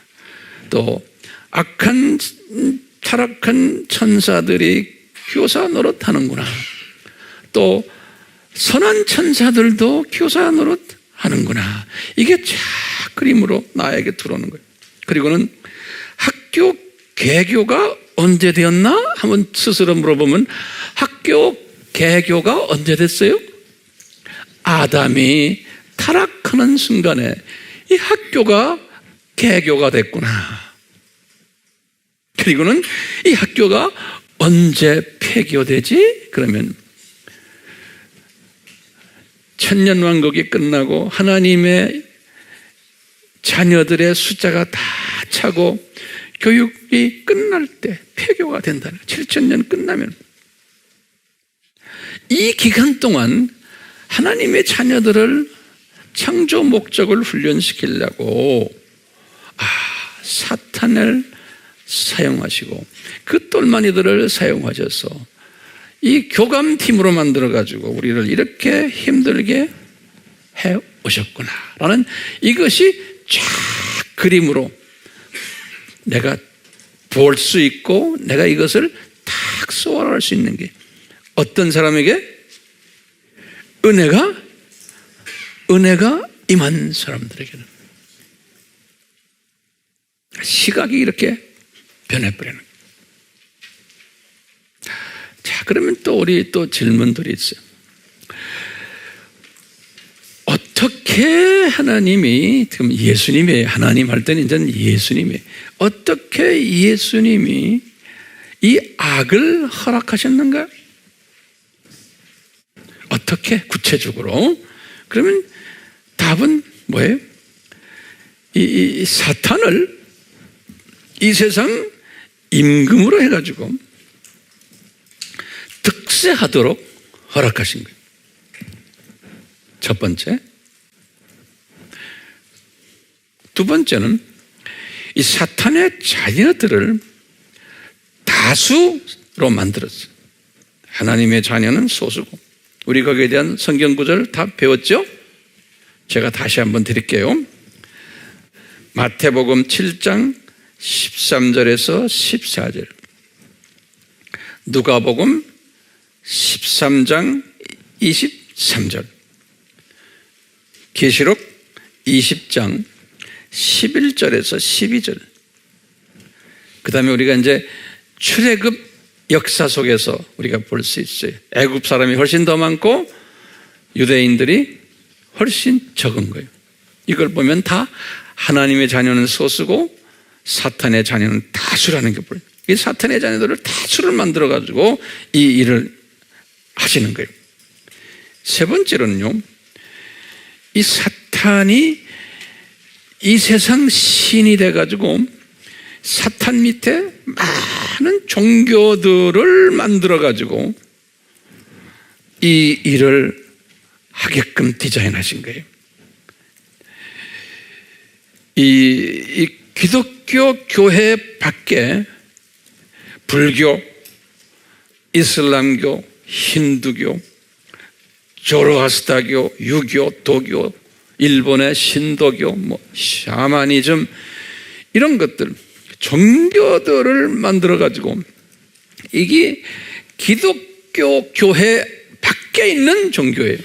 또 악한 타락한 천사들이 교사 노릇 하는구나. 또 선한 천사들도 교사 노릇 하는구나. 이게 쫙 그림으로 나에게 들어오는 거예요. 그리고는 학교 개교가 언제 되었나? 한번 스스로 물어보면 학교 개교가 언제 됐어요? 아담이 타락하는 순간에 이 학교가 개교가 됐구나. 그리고는 이 학교가 언제 폐교되지? 그러면 천년왕국이 끝나고 하나님의 자녀들의 숫자가 다 차고 교육이 끝날 때 폐교가 된다는 거예요. 7,000년 끝나면. 이 기간 동안 하나님의 자녀들을 창조 목적을 훈련시키려고 사탄을 사용하시고 그 똘마니들을 사용하셔서 이 교감팀으로 만들어가지고 우리를 이렇게 힘들게 해오셨구나 라는 이것이 쫙 그림으로 내가 볼 수 있고 내가 이것을 딱 소화할 수 있는 게 어떤 사람에게? 은혜가 임한 사람들에게는 시각이 이렇게 변해버리는 거예요. 자, 그러면 또 우리 또 질문들이 있어요. 어떻게 하나님이, 지금 예수님이 하나님 할 때는 이제는 예수님이 어떻게 예수님이 이 악을 허락하셨는가? 어떻게 구체적으로? 그러면 답은 뭐예요? 이 사탄을 이 세상 임금으로 해가지고 득세하도록 허락하신 거예요. 첫 번째. 두 번째는 이 사탄의 자녀들을 다수로 만들었어요. 하나님의 자녀는 소수고. 우리 거기에 대한 성경 구절 다 배웠죠? 제가 다시 한번 드릴게요. 마태복음 7장 13절에서 14절, 누가복음 13장 23절, 계시록 20장 11절에서 12절. 그 다음에 우리가 이제 출애굽 역사 속에서 우리가 볼 수 있어요. 애굽 사람이 훨씬 더 많고 유대인들이 훨씬 적은 거예요. 이걸 보면 다 하나님의 자녀는 소수고 사탄의 자녀는 다수라는 게 보여요. 이 사탄의 자녀들을 다수를 만들어가지고 이 일을 하시는 거예요. 세 번째로는요, 이 사탄이 이 세상 신이 돼가지고 사탄 밑에 많은 종교들을 만들어가지고 이 일을 하게끔 디자인하신 거예요. 이 기독교 교회 밖에 불교, 이슬람교, 힌두교, 조로아스타교, 유교, 도교, 일본의 신도교, 샤머니즘 이런 것들 종교들을 만들어 가지고 이게 기독교 교회 밖에 있는 종교예요.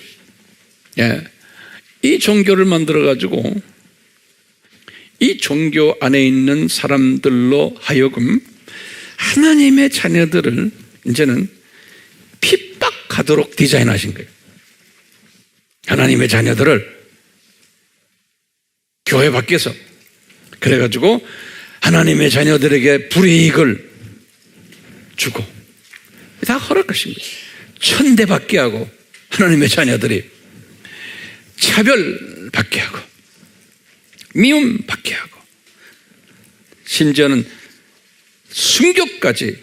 예. 이 종교를 만들어가지고 이 종교 안에 있는 사람들로 하여금 하나님의 자녀들을 이제는 핍박하도록 디자인하신 거예요. 하나님의 자녀들을 교회 밖에서 그래가지고 하나님의 자녀들에게 불이익을 주고 다 허락하신 거예요. 천대받게 하고 하나님의 자녀들이 차별받게 하고 미움받게 하고 심지어는 순교까지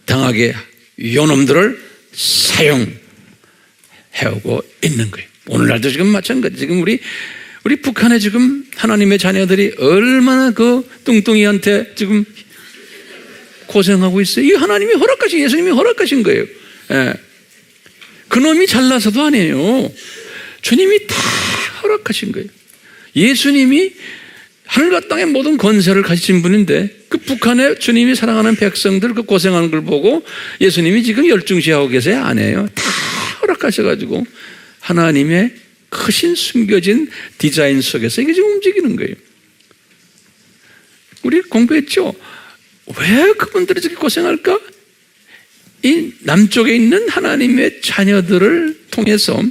당하게 요놈들을 사용해오고 있는 거예요. 오늘날도 지금 마찬가지. 지금 우리 북한에 지금 하나님의 자녀들이 얼마나 그 뚱뚱이한테 지금 고생하고 있어요. 이 하나님이 허락하신, 예수님이 허락하신 거예요. 예. 그놈이 잘나서도 아니에요. 주님이 다 허락하신 거예요. 예수님이 하늘과 땅의 모든 권세를 가지신 분인데 그 북한에 주님이 사랑하는 백성들 그 고생하는 걸 보고 예수님이 지금 열중시하고 계세요? 아니에요. 다 허락하셔가지고 하나님의 크신 숨겨진 디자인 속에서 이게 지금 움직이는 거예요. 우리 공부했죠? 왜 그분들이 저렇게 고생할까? 이 남쪽에 있는 하나님의 자녀들을 통해서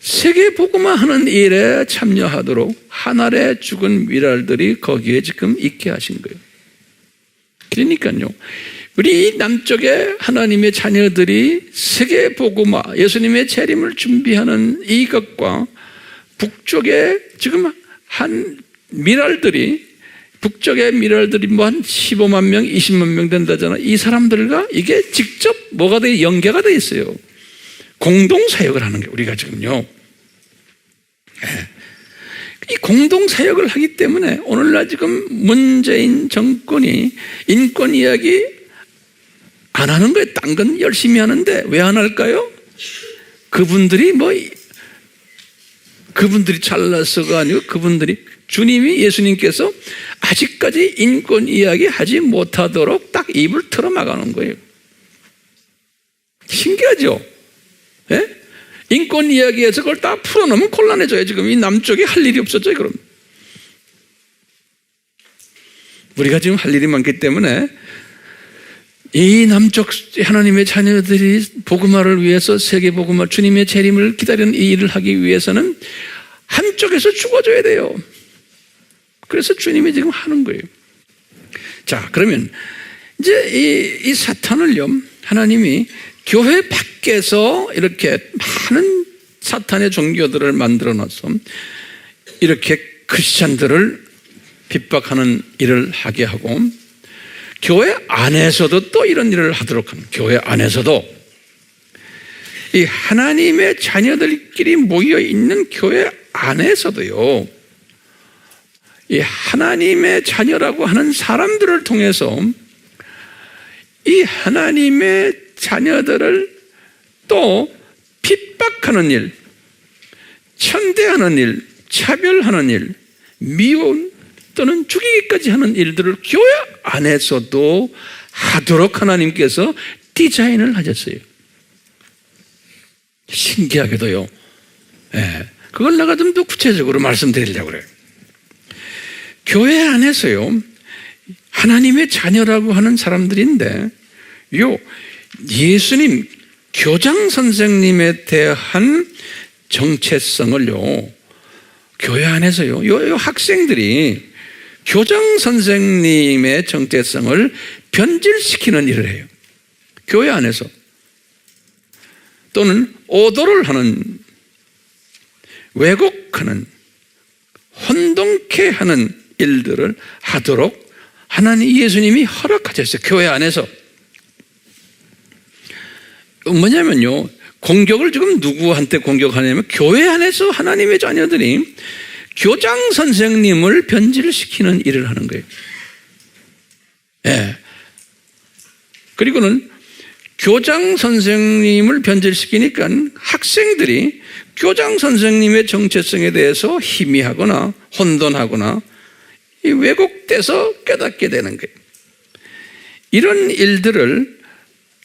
세계 복음화 하는 일에 참여하도록 하늘의 죽은 미랄들이 거기에 지금 있게 하신 거예요. 그러니까요, 우리 남쪽에 하나님의 자녀들이 세계 복음화, 예수님의 재림을 준비하는 이것과 북쪽에 지금 한 미랄들이, 북쪽의 미랄들이 뭐 한 15만 명, 20만 명 된다잖아. 이 사람들과 이게 직접 뭐가 돼 연계가 돼 있어요. 공동 사역을 하는 게 우리가 지금요. 이 공동 사역을 하기 때문에 오늘날 지금 문재인 정권이 인권 이야기 안 하는 거예요. 딴 건 열심히 하는데 왜 안 할까요? 그분들이 잘나서가 아니고 그분들이 주님이 예수님께서 아직까지 인권 이야기 하지 못하도록 딱 입을 틀어막아놓은 거예요. 신기하죠? 예? 인권 이야기에서 그걸 다 풀어놓으면 곤란해져요. 지금 이 남쪽이 할 일이 없어져요. 그럼 우리가 지금 할 일이 많기 때문에 이 남쪽 하나님의 자녀들이 복음화를 위해서 세계 복음화 주님의 재림을 기다리는 이 일을 하기 위해서는 한쪽에서 죽어줘야 돼요. 그래서 주님이 지금 하는 거예요. 자, 그러면 이제 이 사탄을요, 하나님이 교회 밖에서 이렇게 많은 사탄의 종교들을 만들어 놔서 이렇게 크리스찬들을 핍박하는 일을 하게 하고, 교회 안에서도 또 이런 일을 하도록 하는, 교회 안에서도 이 하나님의 자녀들끼리 모여 있는 교회 안에서도요, 이 하나님의 자녀라고 하는 사람들을 통해서 이 하나님의 자녀들을 또 핍박하는 일, 천대하는 일, 차별하는 일, 미움 또는 죽이기까지 하는 일들을 교회 안에서도 하도록 하나님께서 디자인을 하셨어요. 신기하게도요. 예, 그걸 내가 좀 더 구체적으로 말씀드리려고 그래요. 교회 안에서요, 하나님의 자녀라고 하는 사람들인데, 예수님 교장 선생님에 대한 정체성을요, 교회 안에서요, 요 학생들이 교장 선생님의 정체성을 변질시키는 일을 해요. 교회 안에서. 또는 오도를 하는, 왜곡하는, 혼동케 하는 일들을 하도록 하나님 예수님이 허락하셨어요. 교회 안에서. 뭐냐면요, 공격을 지금 누구한테 공격하냐면 교회 안에서 하나님의 자녀들이 교장 선생님을 변질시키는 일을 하는 거예요. 예. 그리고는 교장 선생님을 변질시키니까 학생들이 교장 선생님의 정체성에 대해서 희미하거나 혼돈하거나 왜곡돼서 깨닫게 되는 거예요. 이런 일들을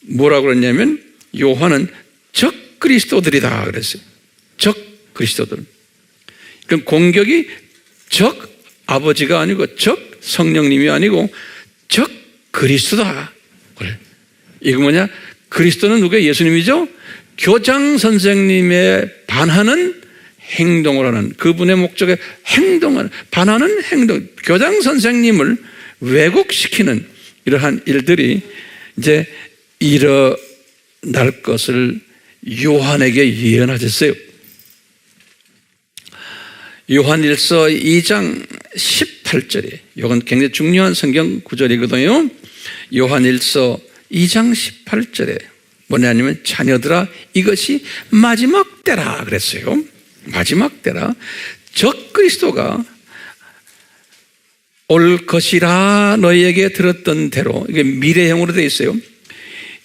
뭐라고 그러냐면 요한은 적 그리스도들이다 그랬어요. 적 그리스도들. 그럼 공격이 적 아버지가 아니고 적 성령님이 아니고 적 그리스도다. 그래. 이거 뭐냐? 그리스도는 누구예요? 예수님이죠? 교장 선생님의 반하는 행동을 하는, 그분의 목적에 행동하는, 반하는 행동, 교장 선생님을 왜곡시키는 이러한 일들이 이제 일어날 것을 요한에게 예언하셨어요. 요한일서 2장 18절에, 이건 굉장히 중요한 성경 구절이거든요. 요한일서 2장 18절에 뭐냐면 자녀들아 이것이 마지막 때라 그랬어요. 마지막 때라. 적 그리스도가 올 것이라 너희에게 들었던 대로, 이게 미래형으로 되어 있어요.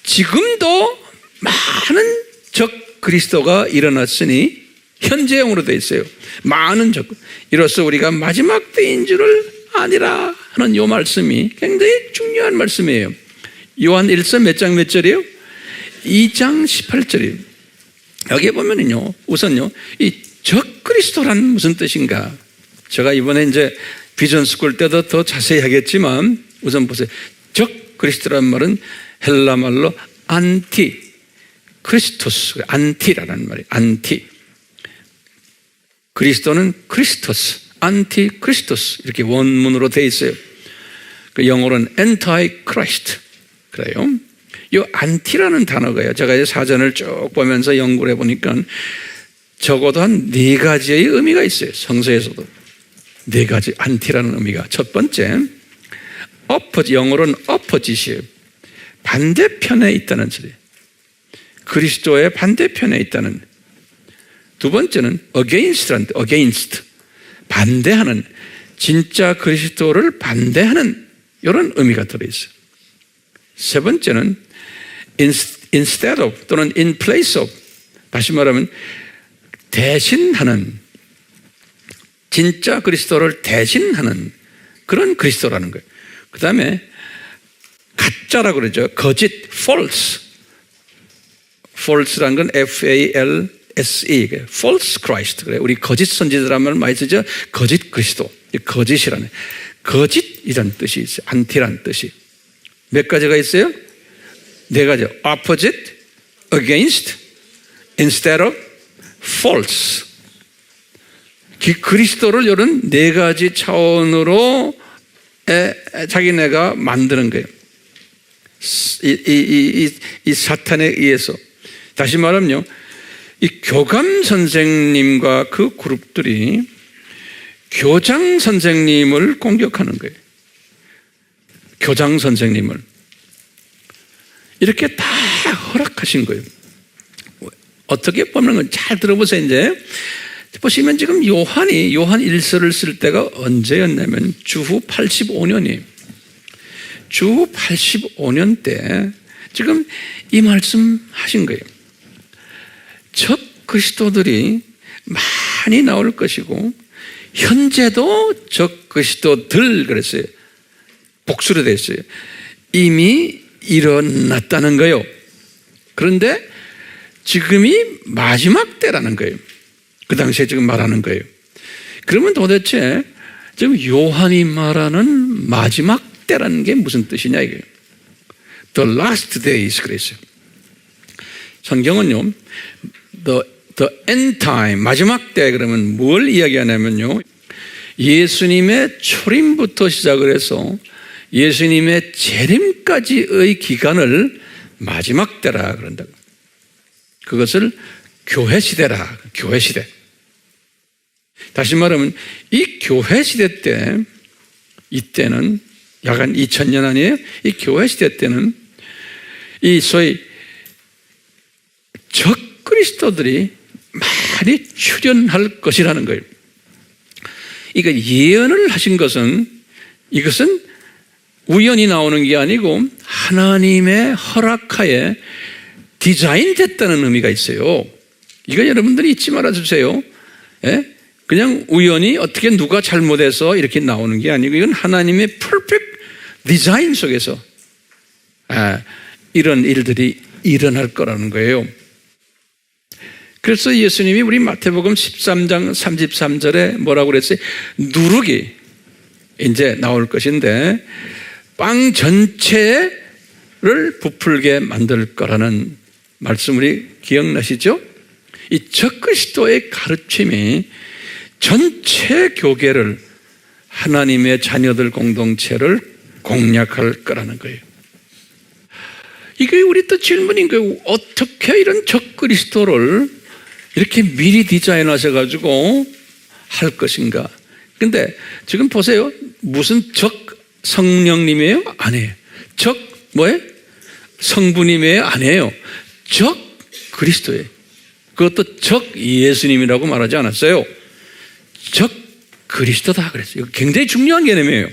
지금도 많은 적 그리스도가 일어났으니 현재형으로 되어 있어요. 많은 적. 이로써 우리가 마지막 때인 줄을 아니라 하는 이 말씀이 굉장히 중요한 말씀이에요. 요한 1서 몇 장 몇 절이에요? 2장 18절이에요. 여기에 보면은요, 우선요, 이 적 그리스도란 무슨 뜻인가? 제가 이번에 이제 비전 스쿨 때도 더 자세히 하겠지만, 우선 보세요. 적 그리스도란 말은 헬라 말로 안티 크리스토스, 안티라는 말이에요. 안티. 그리스도는 크리스토스, 안티 크리스토스 이렇게 원문으로 되어 있어요. 그 영어로는 anti Christ. 그래요. 이 안티라는 단어가요. 제가 이제 사전을 쭉 보면서 연구를 해보니까 적어도 한 4가지의 의미가 있어요. 성서에서도 4가지 안티라는 의미가. 첫 번째, 영어로는 opposite이에요. 반대편에 있다는 소리. 그리스도의 반대편에 있다는. 두 번째는 against, 반대하는, 진짜 그리스도를 반대하는 이런 의미가 들어있어요. 세 번째는 instead of 또는 in place of, 다시 말하면 대신하는, 진짜 그리스도를 대신하는 그런 그리스도라는 거예요. 그 다음에 가짜라고 그러죠. 거짓, false라는 건 FALSE, false Christ. 그래. 우리 거짓 선지자라는 말 많이 쓰죠. 거짓 그리스도, 거짓이라는, 거짓이라는 뜻이 있어요. 안티라는 뜻이. 몇 가지가 있어요? 4가지. opposite, against, instead of, false. 그리스도를 이런 4가지 차원으로 자기네가 만드는 거예요. 이 사탄에 의해서. 다시 말하면요, 이 교감 선생님과 그 그룹들이 교장 선생님을 공격하는 거예요. 교장 선생님을. 이렇게 다 허락하신 거예요. 어떻게 보면 잘 들어보세요. 이제 보시면 지금 요한 1서를 쓸 때가 언제였냐면 주후 85년이에요. 주후 85년 때 지금 이 말씀 하신 거예요. 적 그리스도들이 많이 나올 것이고 현재도 적 그리스도들 그랬어요. 복수로 됐어요. 이미 일어났다는 거예요. 그런데 지금이 마지막 때라는 거예요. 그 당시에 지금 말하는 거예요. 그러면 도대체 지금 요한이 말하는 마지막 때라는 게 무슨 뜻이냐 이거예요. The last days 그랬어요. 성경은요, the end time, 마지막 때 그러면 뭘 이야기하냐면요, 예수님의 초림부터 시작을 해서 예수님의 재림까지의 기간을 마지막 때라 그런다고. 그것을 교회 시대라, 교회 시대. 다시 말하면 이 교회 시대 때, 이때는 약 한 2000년 아니에요? 이 교회 시대 때는 이 소위 적 그리스도들이 많이 출현할 것이라는 거예요. 이거 예언을 하신 것은, 이것은 우연히 나오는 게 아니고 하나님의 허락하에 디자인됐다는 의미가 있어요. 이거 여러분들이 잊지 말아주세요. 예? 그냥 우연히 어떻게 누가 잘못해서 이렇게 나오는 게 아니고 이건 하나님의 퍼펙트 디자인 속에서 이런 일들이 일어날 거라는 거예요. 그래서 예수님이 우리 마태복음 13장 33절에 뭐라고 그랬어요? 누룩이 이제 나올 것인데 빵 전체를 부풀게 만들 거라는 말씀 우리 기억나시죠? 이 적그리스도의 가르침이 전체 교계를, 하나님의 자녀들 공동체를 공략할 거라는 거예요. 이게 우리 또 질문인 거예요. 어떻게 이런 적그리스도를 이렇게 미리 디자인하셔가지고 할 것인가? 근데 지금 보세요. 무슨 적 성령님이에요? 아니에요. 적 뭐예요? 성부님이에요? 아니에요. 적 그리스도예요. 그것도 적 예수님이라고 말하지 않았어요. 적 그리스도다 그랬어요. 이거 굉장히 중요한 개념이에요.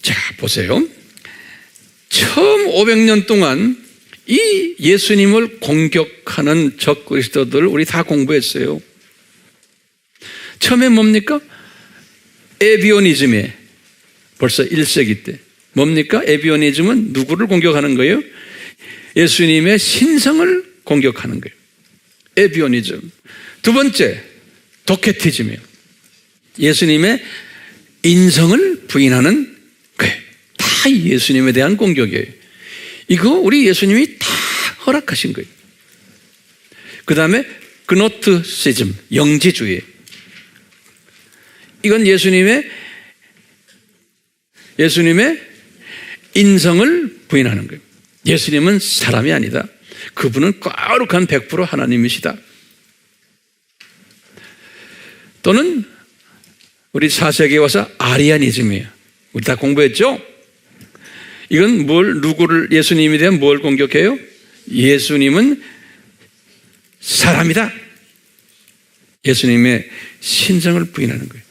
자, 보세요. 처음 500년 동안 이 예수님을 공격하는 적 그리스도들 우리 다 공부했어요. 처음에 뭡니까? 에비오니즘에 벌써 1세기 때 뭡니까? 에비오니즘은 누구를 공격하는 거예요? 예수님의 신성을 공격하는 거예요. 에비오니즘. 두 번째, 도케티즘이에요. 예수님의 인성을 부인하는 거예요. 다 예수님에 대한 공격이에요. 이거 우리 예수님이 다 허락하신 거예요. 그 다음에 그노트시즘, 영지주의. 이건 예수님의 인성을 부인하는 거예요. 예수님은 사람이 아니다. 그분은 거룩한 100% 하나님이시다. 또는 우리 4세기에 와서 아리아니즘이에요. 우리 다 공부했죠? 이건 누구를, 예수님에 대한 뭘 공격해요? 예수님은 사람이다. 예수님의 신성을 부인하는 거예요.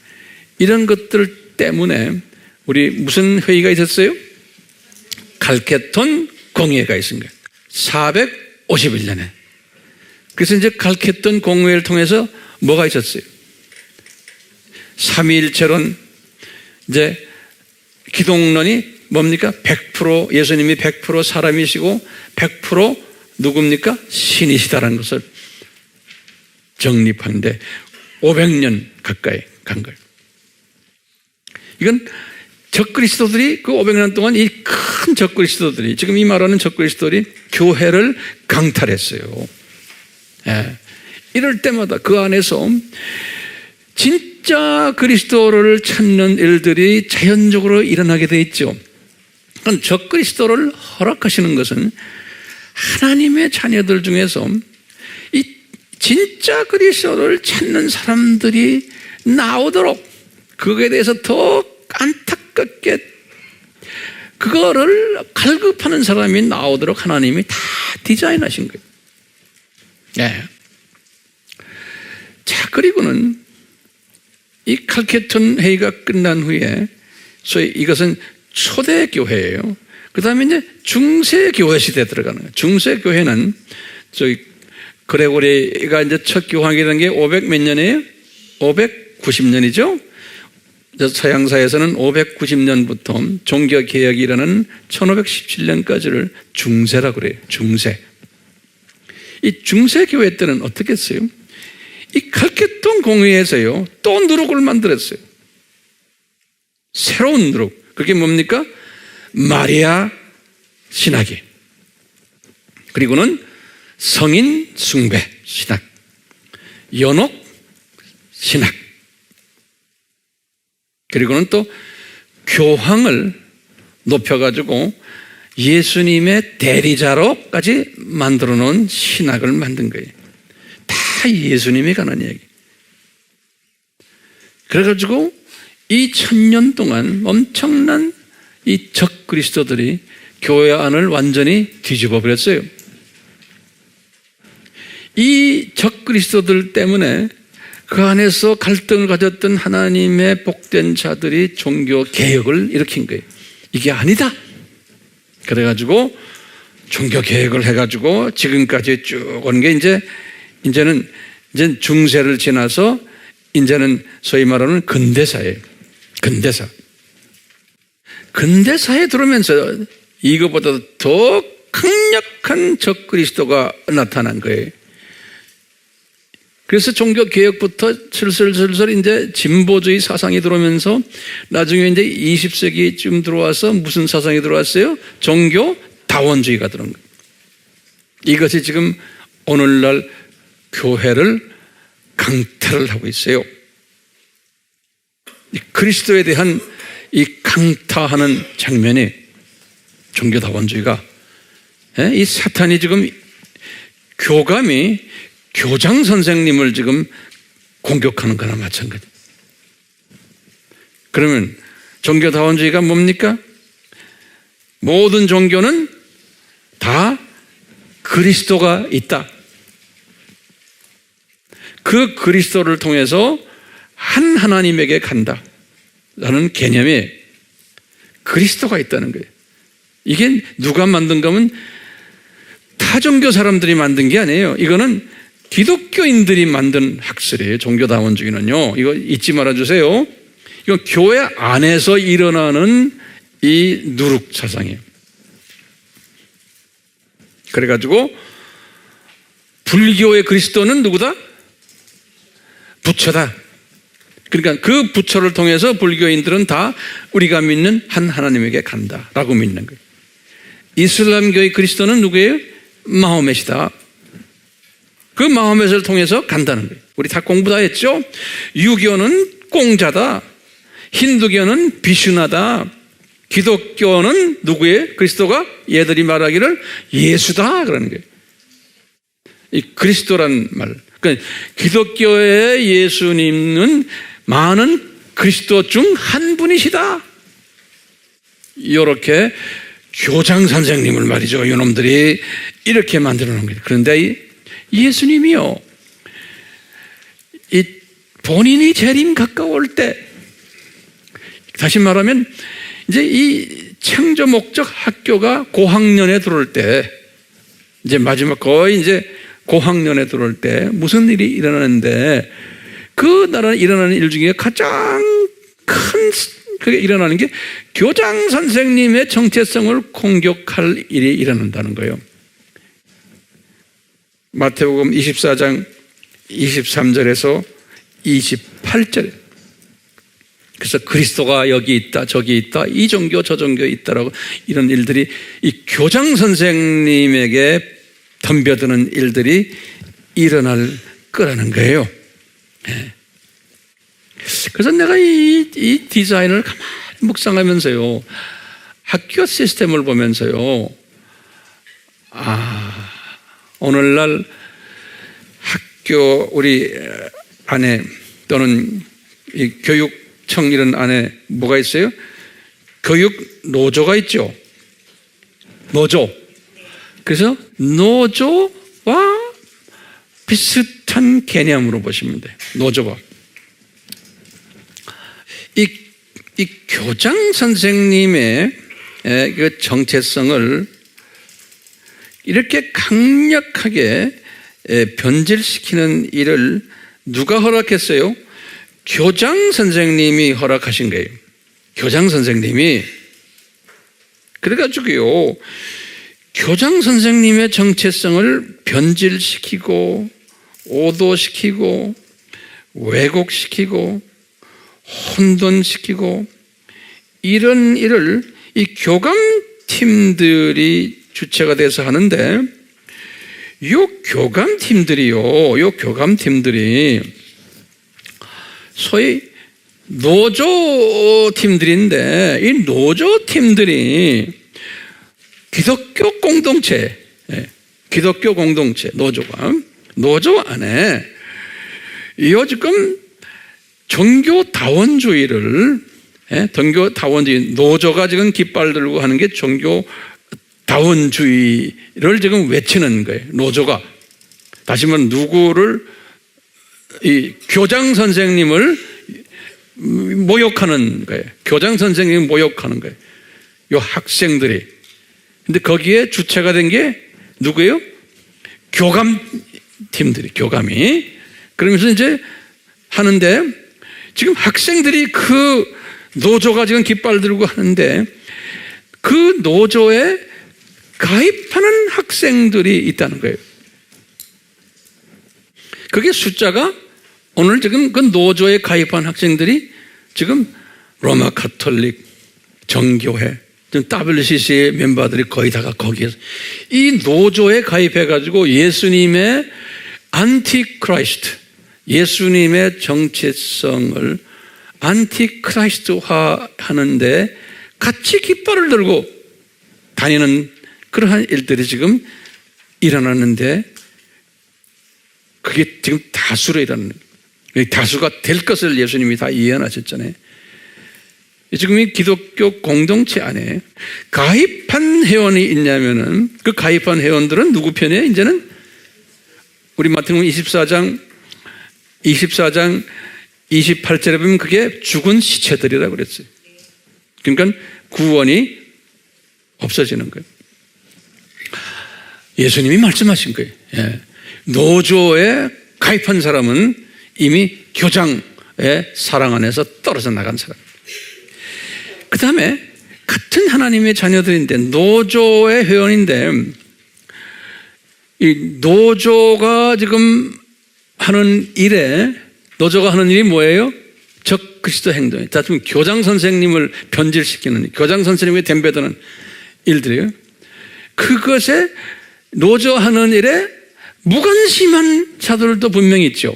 이런 것들 때문에 우리 무슨 회의가 있었어요? 갈케톤 공회가 있은 거예요. 451년에. 그래서 이제 갈케톤 공회를 통해서 뭐가 있었어요? 삼위일체론, 이제 기독론이 뭡니까? 100% 예수님이 100% 사람이시고 100% 누굽니까? 신이시다라는 것을 정립하는데 500년 가까이 간 거예요. 이건 적그리스도들이 그 500년 동안 이 큰 적그리스도들이, 지금 이 말하는 적그리스도들이 교회를 강탈했어요. 예. 이럴 때마다 그 안에서 진짜 그리스도를 찾는 일들이 자연적으로 일어나게 돼 있죠. 적그리스도를 허락하시는 것은 하나님의 자녀들 중에서 이 진짜 그리스도를 찾는 사람들이 나오도록, 그거에 대해서 더 안타깝게 그거를 갈급하는 사람이 나오도록 하나님이 다 디자인하신 거예요. 네. 자, 그리고는 이 칼케톤 회의가 끝난 후에 소위 이것은 초대교회예요. 그 다음에 이제 중세교회 시대에 들어가는 거예요. 중세교회는 저희 그레고리가 이제 첫 교황이 된 게 500 몇 년이에요? 590년이죠? 서양사에서는 590년부터 종교개혁이 일어나는 1517년까지를 중세라고 그래요. 중세. 이 중세교회 때는 어떻게 했어요? 이 칼케톤 공회에서요, 또 누룩을 만들었어요. 새로운 누룩. 그게 뭡니까? 마리아 신학이. 그리고는 성인 숭배 신학, 연옥 신학, 그리고는 또 교황을 높여가지고 예수님의 대리자로까지 만들어 놓은 신학을 만든 거예요. 다 예수님이 가는 이야기. 그래가지고 이 1000년 동안 엄청난 이 적그리스도들이 교회 안을 완전히 뒤집어 버렸어요. 이 적그리스도들 때문에 그 안에서 갈등을 가졌던 하나님의 복된 자들이 종교 개혁을 일으킨 거예요. 이게 아니다. 그래가지고 종교 개혁을 해가지고 지금까지 쭉 온 게 이제는 중세를 지나서 이제는 소위 말하는 근대사예요. 근대사. 근대사에 들어오면서 이것보다 더 강력한 적그리스도가 나타난 거예요. 그래서 종교개혁부터 슬슬 이제 진보주의 사상이 들어오면서 나중에 이제 20세기쯤 들어와서 무슨 사상이 들어왔어요? 종교다원주의가 들어온 거예요. 이것이 지금 오늘날 교회를 강탈을 하고 있어요. 그리스도에 대한 이 강타하는 장면이 종교다원주의가, 이 사탄이 지금 교감이 교장 선생님을 지금 공격하는 거나 마찬가지. 그러면 종교다원주의가 뭡니까? 모든 종교는 다 그리스도가 있다. 그 그리스도를 통해서 한 하나님에게 간다 라는 개념에 그리스도가 있다는 거예요. 이게 누가 만든 거면 타종교 사람들이 만든 게 아니에요. 이거는 기독교인들이 만든 학설이에요. 종교다원주의는요. 이거 잊지 말아주세요. 이건 교회 안에서 일어나는 이 누룩 사상이에요. 그래가지고 불교의 그리스도는 누구다? 부처다. 그러니까 그 부처를 통해서 불교인들은 다 우리가 믿는 한 하나님에게 간다라고 믿는 거예요. 이슬람교의 그리스도는 누구예요? 마호멧이다. 그 마호멧을 통해서 간다는 거예요. 우리 다 공부 다 했죠? 유교는 공자다. 힌두교는 비슈나다. 기독교는 누구예요? 그리스도가 얘들이 말하기를 예수다 그러는 거예요. 이 그리스도란 말. 그러니까 기독교의 예수님은 많은 그리스도 중 한 분이시다. 이렇게 교장 선생님을 말이죠. 이놈들이 이렇게 만들어 놓은 거예요. 그런데 예수님이요, 이 본인이 재림 가까울 때, 다시 말하면 이제 이 창조 목적 학교가 고학년에 들어올 때, 이제 마지막 거의 이제 고학년에 들어올 때 무슨 일이 일어나는데, 그 나라에 일어나는 일 중에 가장 큰 그게 일어나는 게 교장 선생님의 정체성을 공격할 일이 일어난다는 거예요. 마태복음 24장 23절에서 28절. 그래서 그리스도가 여기 있다, 저기 있다, 이 종교, 저 종교에 있다라고 이런 일들이 이 교장 선생님에게 덤벼드는 일들이 일어날 거라는 거예요. 네. 그래서 내가 이 디자인을 가만히 묵상하면서요, 학교 시스템을 보면서요, 오늘날 학교 우리 안에 또는 이 교육청 이런 안에 뭐가 있어요? 교육 노조가 있죠. 노조. 그래서 노조와 비슷한 개념으로 보시면 돼요. 노조와. 이 교장 선생님의 그 정체성을 이렇게 강력하게 변질시키는 일을 누가 허락했어요? 교장 선생님이 허락하신 거예요. 교장 선생님이. 그래가지고요, 교장 선생님의 정체성을 변질시키고 오도시키고 왜곡시키고 혼돈시키고 이런 일을 이 교감팀들이 주체가 돼서 하는데, 요 교감팀들이 소위 노조팀들인데, 이 노조팀들이 기독교 공동체, 노조 안에 지금 종교다원주의를, 노조가 지금 깃발 들고 하는 게 종교다원주의를 지금 외치는 거예요. 노조가. 다시 말하면 누구를, 이 교장 선생님을 모욕하는 거예요. 교장 선생님을 모욕하는 거예요. 요 학생들이. 근데 거기에 주체가 된 게 누구예요? 교감팀들이, 교감이. 그러면서 이제 하는데, 지금 학생들이 그 노조가 지금 깃발 들고 하는데, 그 노조의 가입하는 학생들이 있다는 거예요. 그게 숫자가 오늘 지금 그 노조에 가입한 학생들이 지금 로마 카톨릭, 정교회, WCC의 멤버들이 거의 다가 거기에서 이 노조에 가입해가지고 예수님의 안티크라이스트, 예수님의 정체성을 안티크라이스트화 하는데 같이 깃발을 들고 다니는 그러한 일들이 지금 일어났는데 그게 지금 다수로 일어나는 거예요. 다수가 될 것을 예수님이 다 예언하셨잖아요. 지금 이 기독교 공동체 안에 가입한 회원이 있냐면은 그 가입한 회원들은 누구 편이에요? 이제는 우리 마태복음 24장 28절에 보면 그게 죽은 시체들이라고 그랬어요. 그러니까 구원이 없어지는 거예요. 예수님이 말씀하신 거예요. 예. 노조에 가입한 사람은 이미 교장의 사랑 안에서 떨어져 나간 사람. 그 다음에 같은 하나님의 자녀들인데 노조의 회원인데 이 노조가 지금 하는 일에 노조가 하는 일이 뭐예요? 적 그리스도 행동이에요. 자, 지금 교장 선생님을 변질시키는 교장 선생님이 덤벼드는 일들이에요. 그것에 노조하는 일에 무관심한 자들도 분명히 있죠.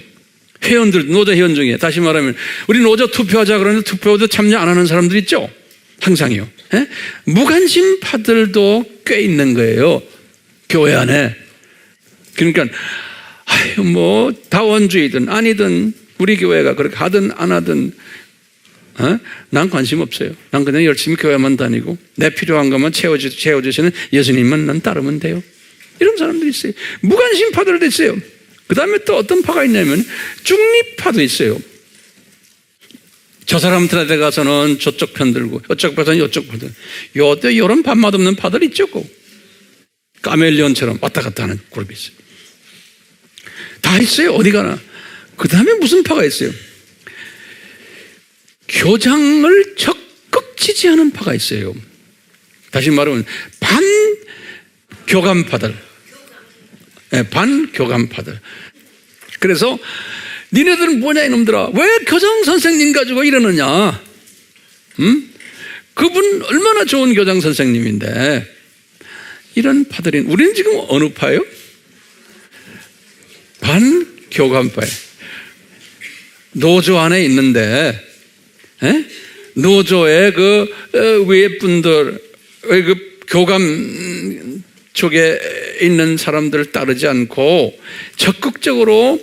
회원들, 노조 회원 중에 다시 말하면 우리 노조 투표하자 그러는데 투표도 참여 안 하는 사람들 있죠. 항상요. 예? 무관심파들도 꽤 있는 거예요. 교회 안에. 그러니까 뭐 다원주의든 아니든 우리 교회가 그렇게 하든 안 하든 난 관심 없어요. 난 그냥 열심히 교회만 다니고 내 필요한 것만 채워주시는 예수님만 난 따르면 돼요. 이런 사람들이 있어요. 무관심파들도 있어요. 그 다음에 또 어떤 파가 있냐면 중립파도 있어요. 저 사람들한테 가서는 저쪽 편 들고 저쪽 편은 이쪽 편 들고 요때 이런 밥맛 없는 파들 있죠. 카멜리온처럼 왔다 갔다 하는 그룹이 있어요. 다 있어요. 어디 가나. 그 다음에 무슨 파가 있어요? 교장을 적극 지지하는 파가 있어요. 다시 말하면 반교감파들. 네, 반교감파들. 그래서 니네들은 뭐냐 이놈들아. 왜 교장 선생님 가지고 이러느냐. 그분 얼마나 좋은 교장 선생님인데. 이런 파들이 우리는 지금 어느 파예요? 반교감파예요. 노조 안에 있는데 노조의 그 위에 분들 그 교감 쪽에 있는 사람들을 따르지 않고 적극적으로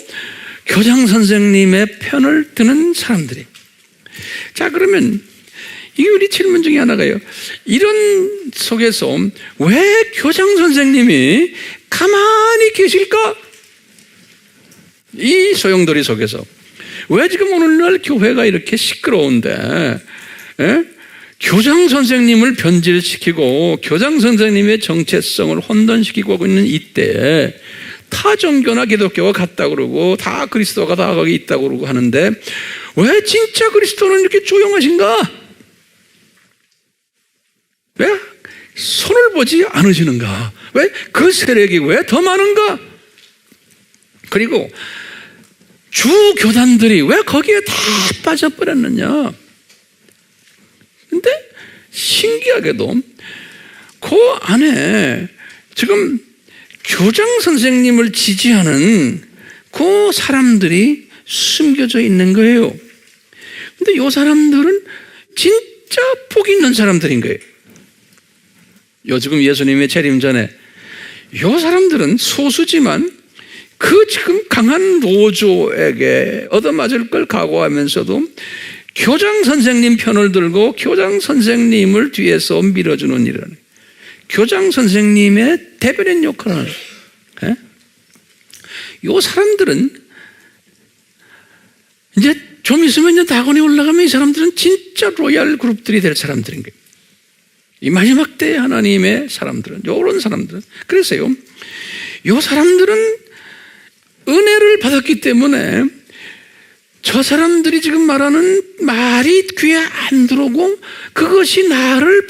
교장 선생님의 편을 드는 사람들이. 자, 그러면 이게 우리 질문 중에 하나가요. 이런 속에서 왜 교장 선생님이 가만히 계실까? 이 소용돌이 속에서 왜 지금 오늘날 교회가 이렇게 시끄러운데 교장 선생님을 변질시키고 교장 선생님의 정체성을 혼돈시키고 있는 이때에 타 종교나 기독교가 같다 그러고 다 그리스도가 다 거기 있다고 그러고 하는데 왜 진짜 그리스도는 이렇게 조용하신가? 왜 손을 보지 않으시는가? 왜 그 세력이 왜 더 많은가? 그리고 주 교단들이 왜 거기에 다 빠져버렸느냐? 근데 신기하게도 그 안에 지금 교장 선생님을 지지하는 그 사람들이 숨겨져 있는 거예요. 근데 이 사람들은 진짜 복 있는 사람들인 거예요. 지금 예수님의 재림 전에 이 사람들은 소수지만 그 지금 강한 노조에게 얻어맞을 걸 각오하면서도 교장 선생님 편을 들고 교장 선생님을 뒤에서 밀어주는 일을 교장 선생님의 대변인 역할을 하는 이 사람들은 이제 좀 있으면 이제 다곤이 올라가면 이 사람들은 진짜 로얄 그룹들이 될 사람들인 거예요. 이 마지막 때 하나님의 사람들은 이런 사람들은 그래서요 이 사람들은 은혜를 받았기 때문에 저 사람들이 지금 말하는 말이 귀에 안 들어오고 그것이 나를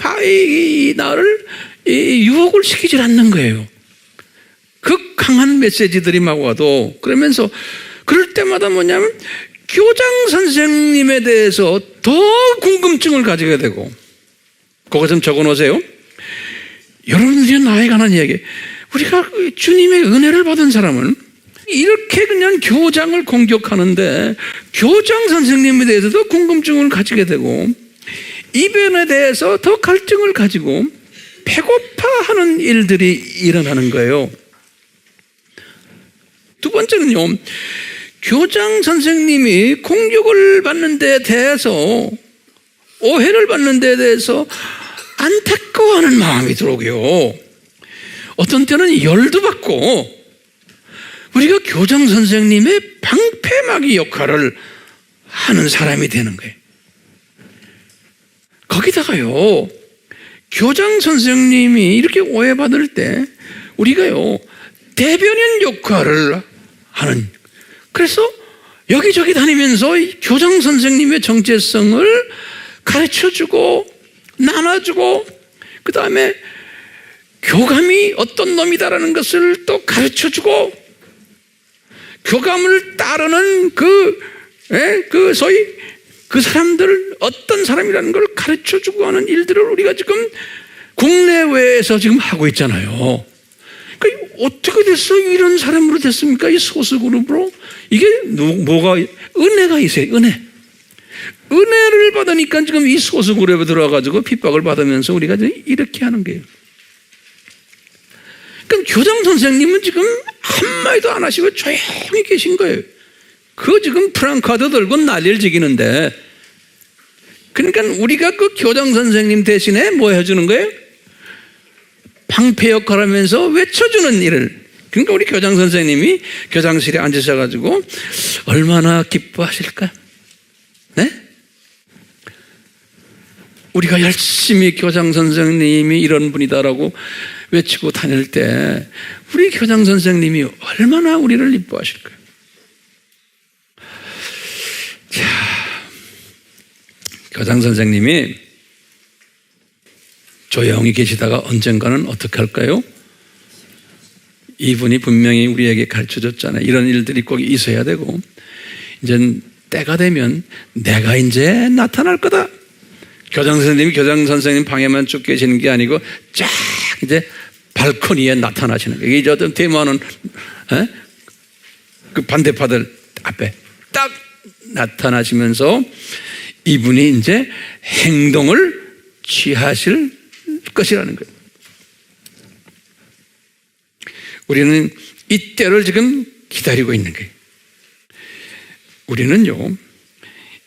유혹을 시키질 않는 거예요. 극강한 메시지들이 막 와도. 그러면서 그럴 때마다 뭐냐면 교장 선생님에 대해서 더 궁금증을 가지게 되고. 그거 좀 적어놓으세요. 여러분들이 나에 관한 이야기. 우리가 주님의 은혜를 받은 사람은 이렇게 그냥 교장을 공격하는데 교장 선생님에 대해서도 궁금증을 가지게 되고 이변에 대해서 더 갈증을 가지고 배고파하는 일들이 일어나는 거예요. 두 번째는요, 교장 선생님이 공격을 받는 데 대해서 오해를 받는 데 대해서 안타까워하는 마음이 들어오고요. 어떤 때는 열도 받고 우리가 교장 선생님의 방패막이 역할을 하는 사람이 되는 거예요. 거기다가요, 교장 선생님이 이렇게 오해받을 때 우리가요, 대변인 역할을 하는, 그래서 여기저기 다니면서 교장 선생님의 정체성을 가르쳐주고 나눠주고 그 다음에 교감이 어떤 놈이다라는 것을 또 가르쳐주고 교감을 따르는 그 소위 그 사람들 어떤 사람이라는 걸 가르쳐주고 하는 일들을 우리가 지금 국내외에서 지금 하고 있잖아요. 그러니까 어떻게 됐어? 이런 사람으로 됐습니까? 이 소수그룹으로? 이게 뭐가 은혜가 있어요. 은혜를 받으니까 지금 이 소수그룹에 들어와가지고 핍박을 받으면서 우리가 이렇게 하는 거예요. 그러니까 교장 선생님은 지금 한마디도 안 하시고 조용히 계신 거예요. 그 지금 프랑카드 들고 난리를 지기는데, 그러니까 우리가 그 교장 선생님 대신에 뭐 해주는 거예요? 방패 역할을 하면서 외쳐주는 일을. 그러니까 우리 교장 선생님이 교장실에 앉으셔가지고 얼마나 기뻐하실까? 네? 우리가 열심히 교장 선생님이 이런 분이다라고 외치고 다닐 때 우리 교장 선생님이 얼마나 우리를 이뻐하실까요? 자, 교장 선생님이 조용히 계시다가 언젠가는 어떻게 할까요? 이분이 분명히 우리에게 가르쳐줬잖아요. 이런 일들이 꼭 있어야 되고, 이제 때가 되면 내가 이제 나타날 거다. 교장 선생님이 교장 선생님 방에만 쭉 계시는 게 아니고 쫙 이제 발코니에 나타나시는 거예요. 이제 어떤 대모하는 그 반대파들 앞에 딱 나타나시면서 이분이 이제 행동을 취하실 것이라는 거예요. 우리는 이 때를 지금 기다리고 있는 거예요. 우리는요,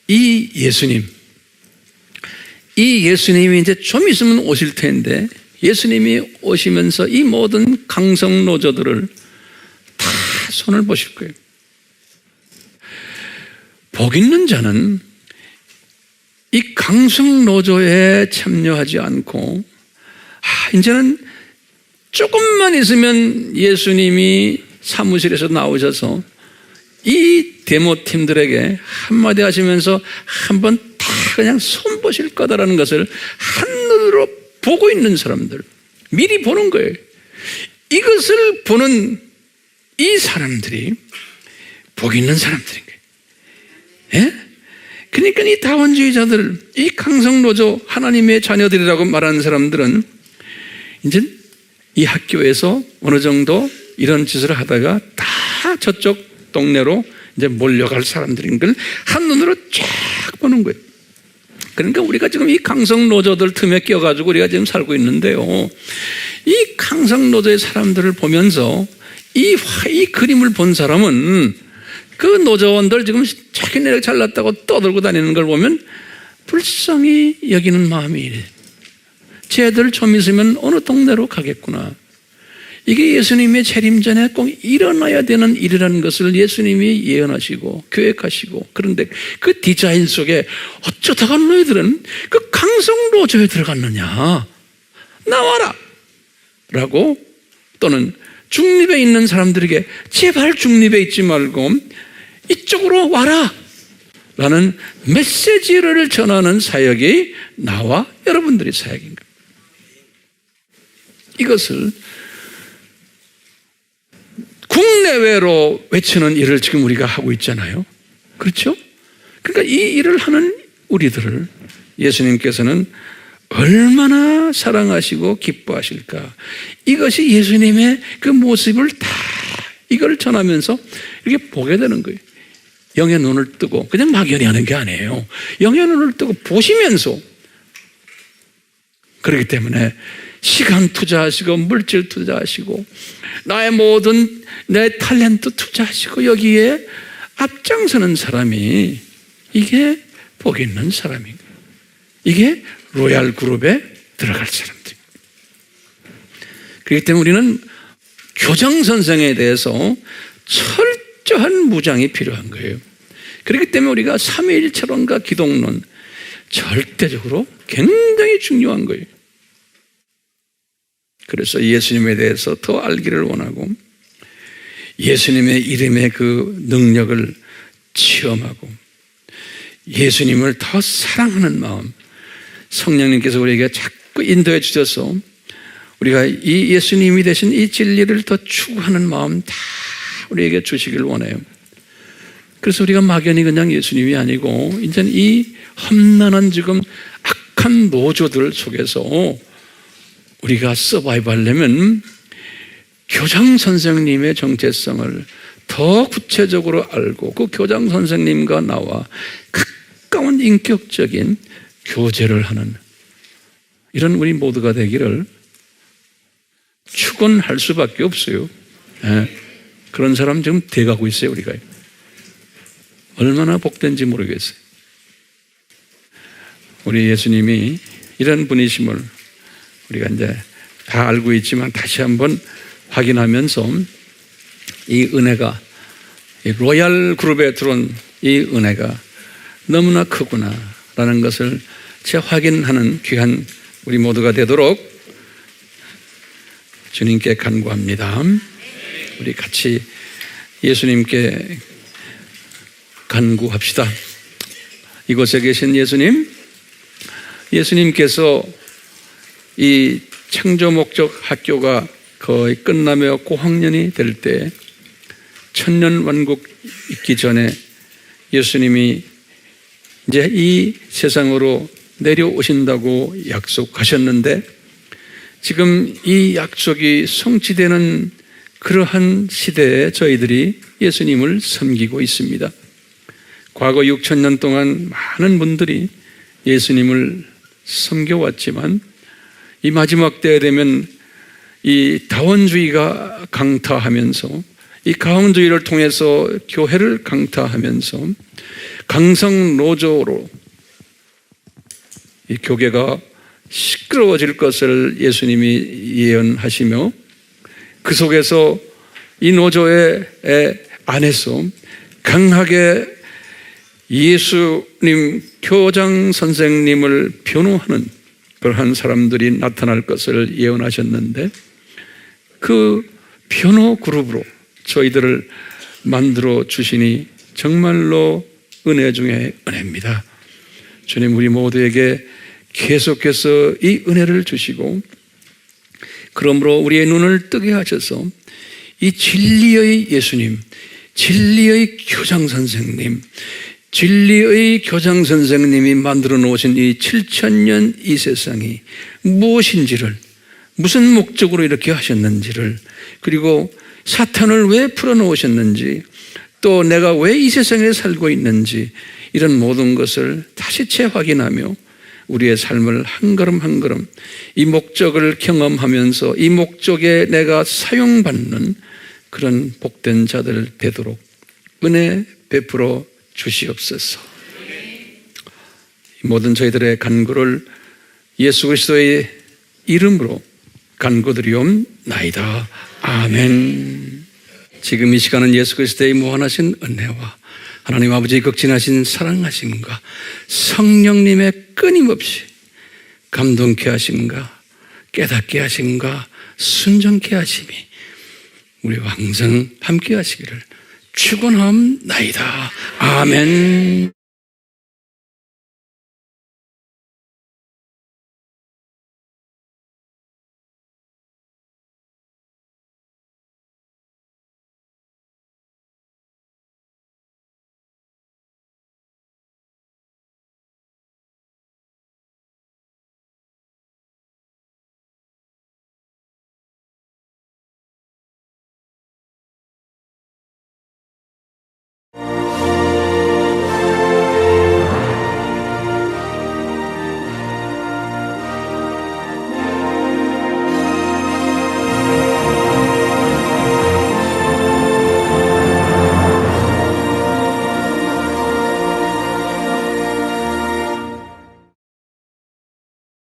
이 예수님이 이제 좀 있으면 오실 텐데, 예수님이 오시면서 이 모든 강성노조들을 다 손을 보실 거예요. 복 있는 자는 이 강성노조에 참여하지 않고, 이제는 조금만 있으면 예수님이 사무실에서 나오셔서 이 데모팀들에게 한마디 하시면서 한번 다 그냥 손보실 거다라는 것을 한눈으로 보고 있는 사람들, 미리 보는 거예요. 이것을 보는 이 사람들이 복 있는 사람들인 거예요. 예? 그러니까 이 다원주의자들, 이 강성노조 하나님의 자녀들이라고 말하는 사람들은 이제 이 학교에서 어느 정도 이런 짓을 하다가 다 저쪽 동네로 이제 몰려갈 사람들인 걸 한눈으로 쫙 보는 거예요. 그러니까 우리가 지금 이 강성노조들 틈에 끼어가지고 우리가 지금 살고 있는데요. 이 강성노조의 사람들을 보면서 이 그림을 본 사람은 그 노조원들 지금 자기네가 잘났다고 떠들고 다니는 걸 보면 불쌍히 여기는 마음이 이래. 쟤들 좀 있으면 어느 동네로 가겠구나. 이게 예수님의 재림 전에 꼭 일어나야 되는 일이라는 것을 예수님이 예언하시고 계획하시고, 그런데 그 디자인 속에 어쩌다가 너희들은 그 강성노조에 들어갔느냐, 나와라 라고, 또는 중립에 있는 사람들에게 제발 중립에 있지 말고 이쪽으로 와라 라는 메시지를 전하는 사역이 나와 여러분들의 사역인 겁니다. 이것을 국내외로 외치는 일을 지금 우리가 하고 있잖아요. 그렇죠? 그러니까 이 일을 하는 우리들을 예수님께서는 얼마나 사랑하시고 기뻐하실까. 이것이 예수님의 그 모습을 다 이걸 전하면서 이렇게 보게 되는 거예요. 영의 눈을 뜨고 그냥 막연히 하는 게 아니에요. 영의 눈을 뜨고 보시면서, 그렇기 때문에 시간 투자하시고 물질 투자하시고 나의 모든 내 탤런트 투자하시고 여기에 앞장서는 사람이, 이게 복 있는 사람인 거예요. 이게 로얄 그룹에 들어갈 사람들. 그렇기 때문에 우리는 교장 선생에 대해서 철저한 무장이 필요한 거예요. 그렇기 때문에 우리가 삼위일체론과 기독론 절대적으로 굉장히 중요한 거예요. 그래서 예수님에 대해서 더 알기를 원하고 예수님의 이름의 그 능력을 체험하고 예수님을 더 사랑하는 마음, 성령님께서 우리에게 자꾸 인도해 주셔서 우리가 이 예수님이 되신 이 진리를 더 추구하는 마음 다 우리에게 주시길 원해요. 그래서 우리가 막연히 그냥 예수님이 아니고 이제 이 험난한 지금 악한 노조들 속에서 우리가 서바이브 하려면 교장 선생님의 정체성을 더 구체적으로 알고 그 교장 선생님과 나와 가까운 인격적인 교제를 하는 이런 우리 모두가 되기를 축원할 수밖에 없어요. 네. 그런 사람 지금 돼가고 있어요. 우리가 얼마나 복된지 모르겠어요. 우리 예수님이 이런 분이심을 우리가 이제 다 알고 있지만 다시 한번 확인하면서 이 은혜가, 이 로얄 그룹에 들어온 이 은혜가 너무나 크구나라는 것을 재확인하는 귀한 우리 모두가 되도록 주님께 간구합니다. 우리 같이 예수님께 간구합시다. 이곳에 계신 예수님, 예수님께서 이 창조 목적 학교가 거의 끝나며 고학년이 될 때 천년 왕국 있기 전에 예수님이 이제 이 세상으로 내려오신다고 약속하셨는데 지금 이 약속이 성취되는 그러한 시대에 저희들이 예수님을 섬기고 있습니다. 과거 6,000년 동안 많은 분들이 예수님을 섬겨왔지만 이 마지막 때에 되면 이 다원주의가 강타하면서 이 가원주의를 통해서 교회를 강타하면서 강성노조로 이 교계가 시끄러워질 것을 예수님이 예언하시며 그 속에서 이 노조의 안에서 강하게 예수님 교장 선생님을 변호하는 그러한 사람들이 나타날 것을 예언하셨는데 그 변호 그룹으로 저희들을 만들어 주시니 정말로 은혜 중에 은혜입니다. 주님, 우리 모두에게 계속해서 이 은혜를 주시고 그러므로 우리의 눈을 뜨게 하셔서 이 진리의 예수님, 진리의 교장 선생님, 진리의 교장 선생님이 만들어 놓으신 이 7,000년 이 세상이 무엇인지를, 무슨 목적으로 이렇게 하셨는지를, 그리고 사탄을 왜 풀어놓으셨는지, 또 내가 왜 이 세상에 살고 있는지, 이런 모든 것을 다시 재확인하며 우리의 삶을 한 걸음 한 걸음 이 목적을 경험하면서 이 목적에 내가 사용받는 그런 복된 자들 되도록 은혜 베풀어 주시옵소서. 모든 저희들의 간구를 예수 그리스도의 이름으로 간구드리옵나이다. 아멘. 지금 이 시간은 예수 그리스도의 무한하신 은혜와 하나님 아버지의 극진하신 사랑하심과 성령님의 끊임없이 감동케 하심과 깨닫게 하심과 순종케 하심이 우리와 항상 함께 하시기를 축원하옵나이다. 아멘.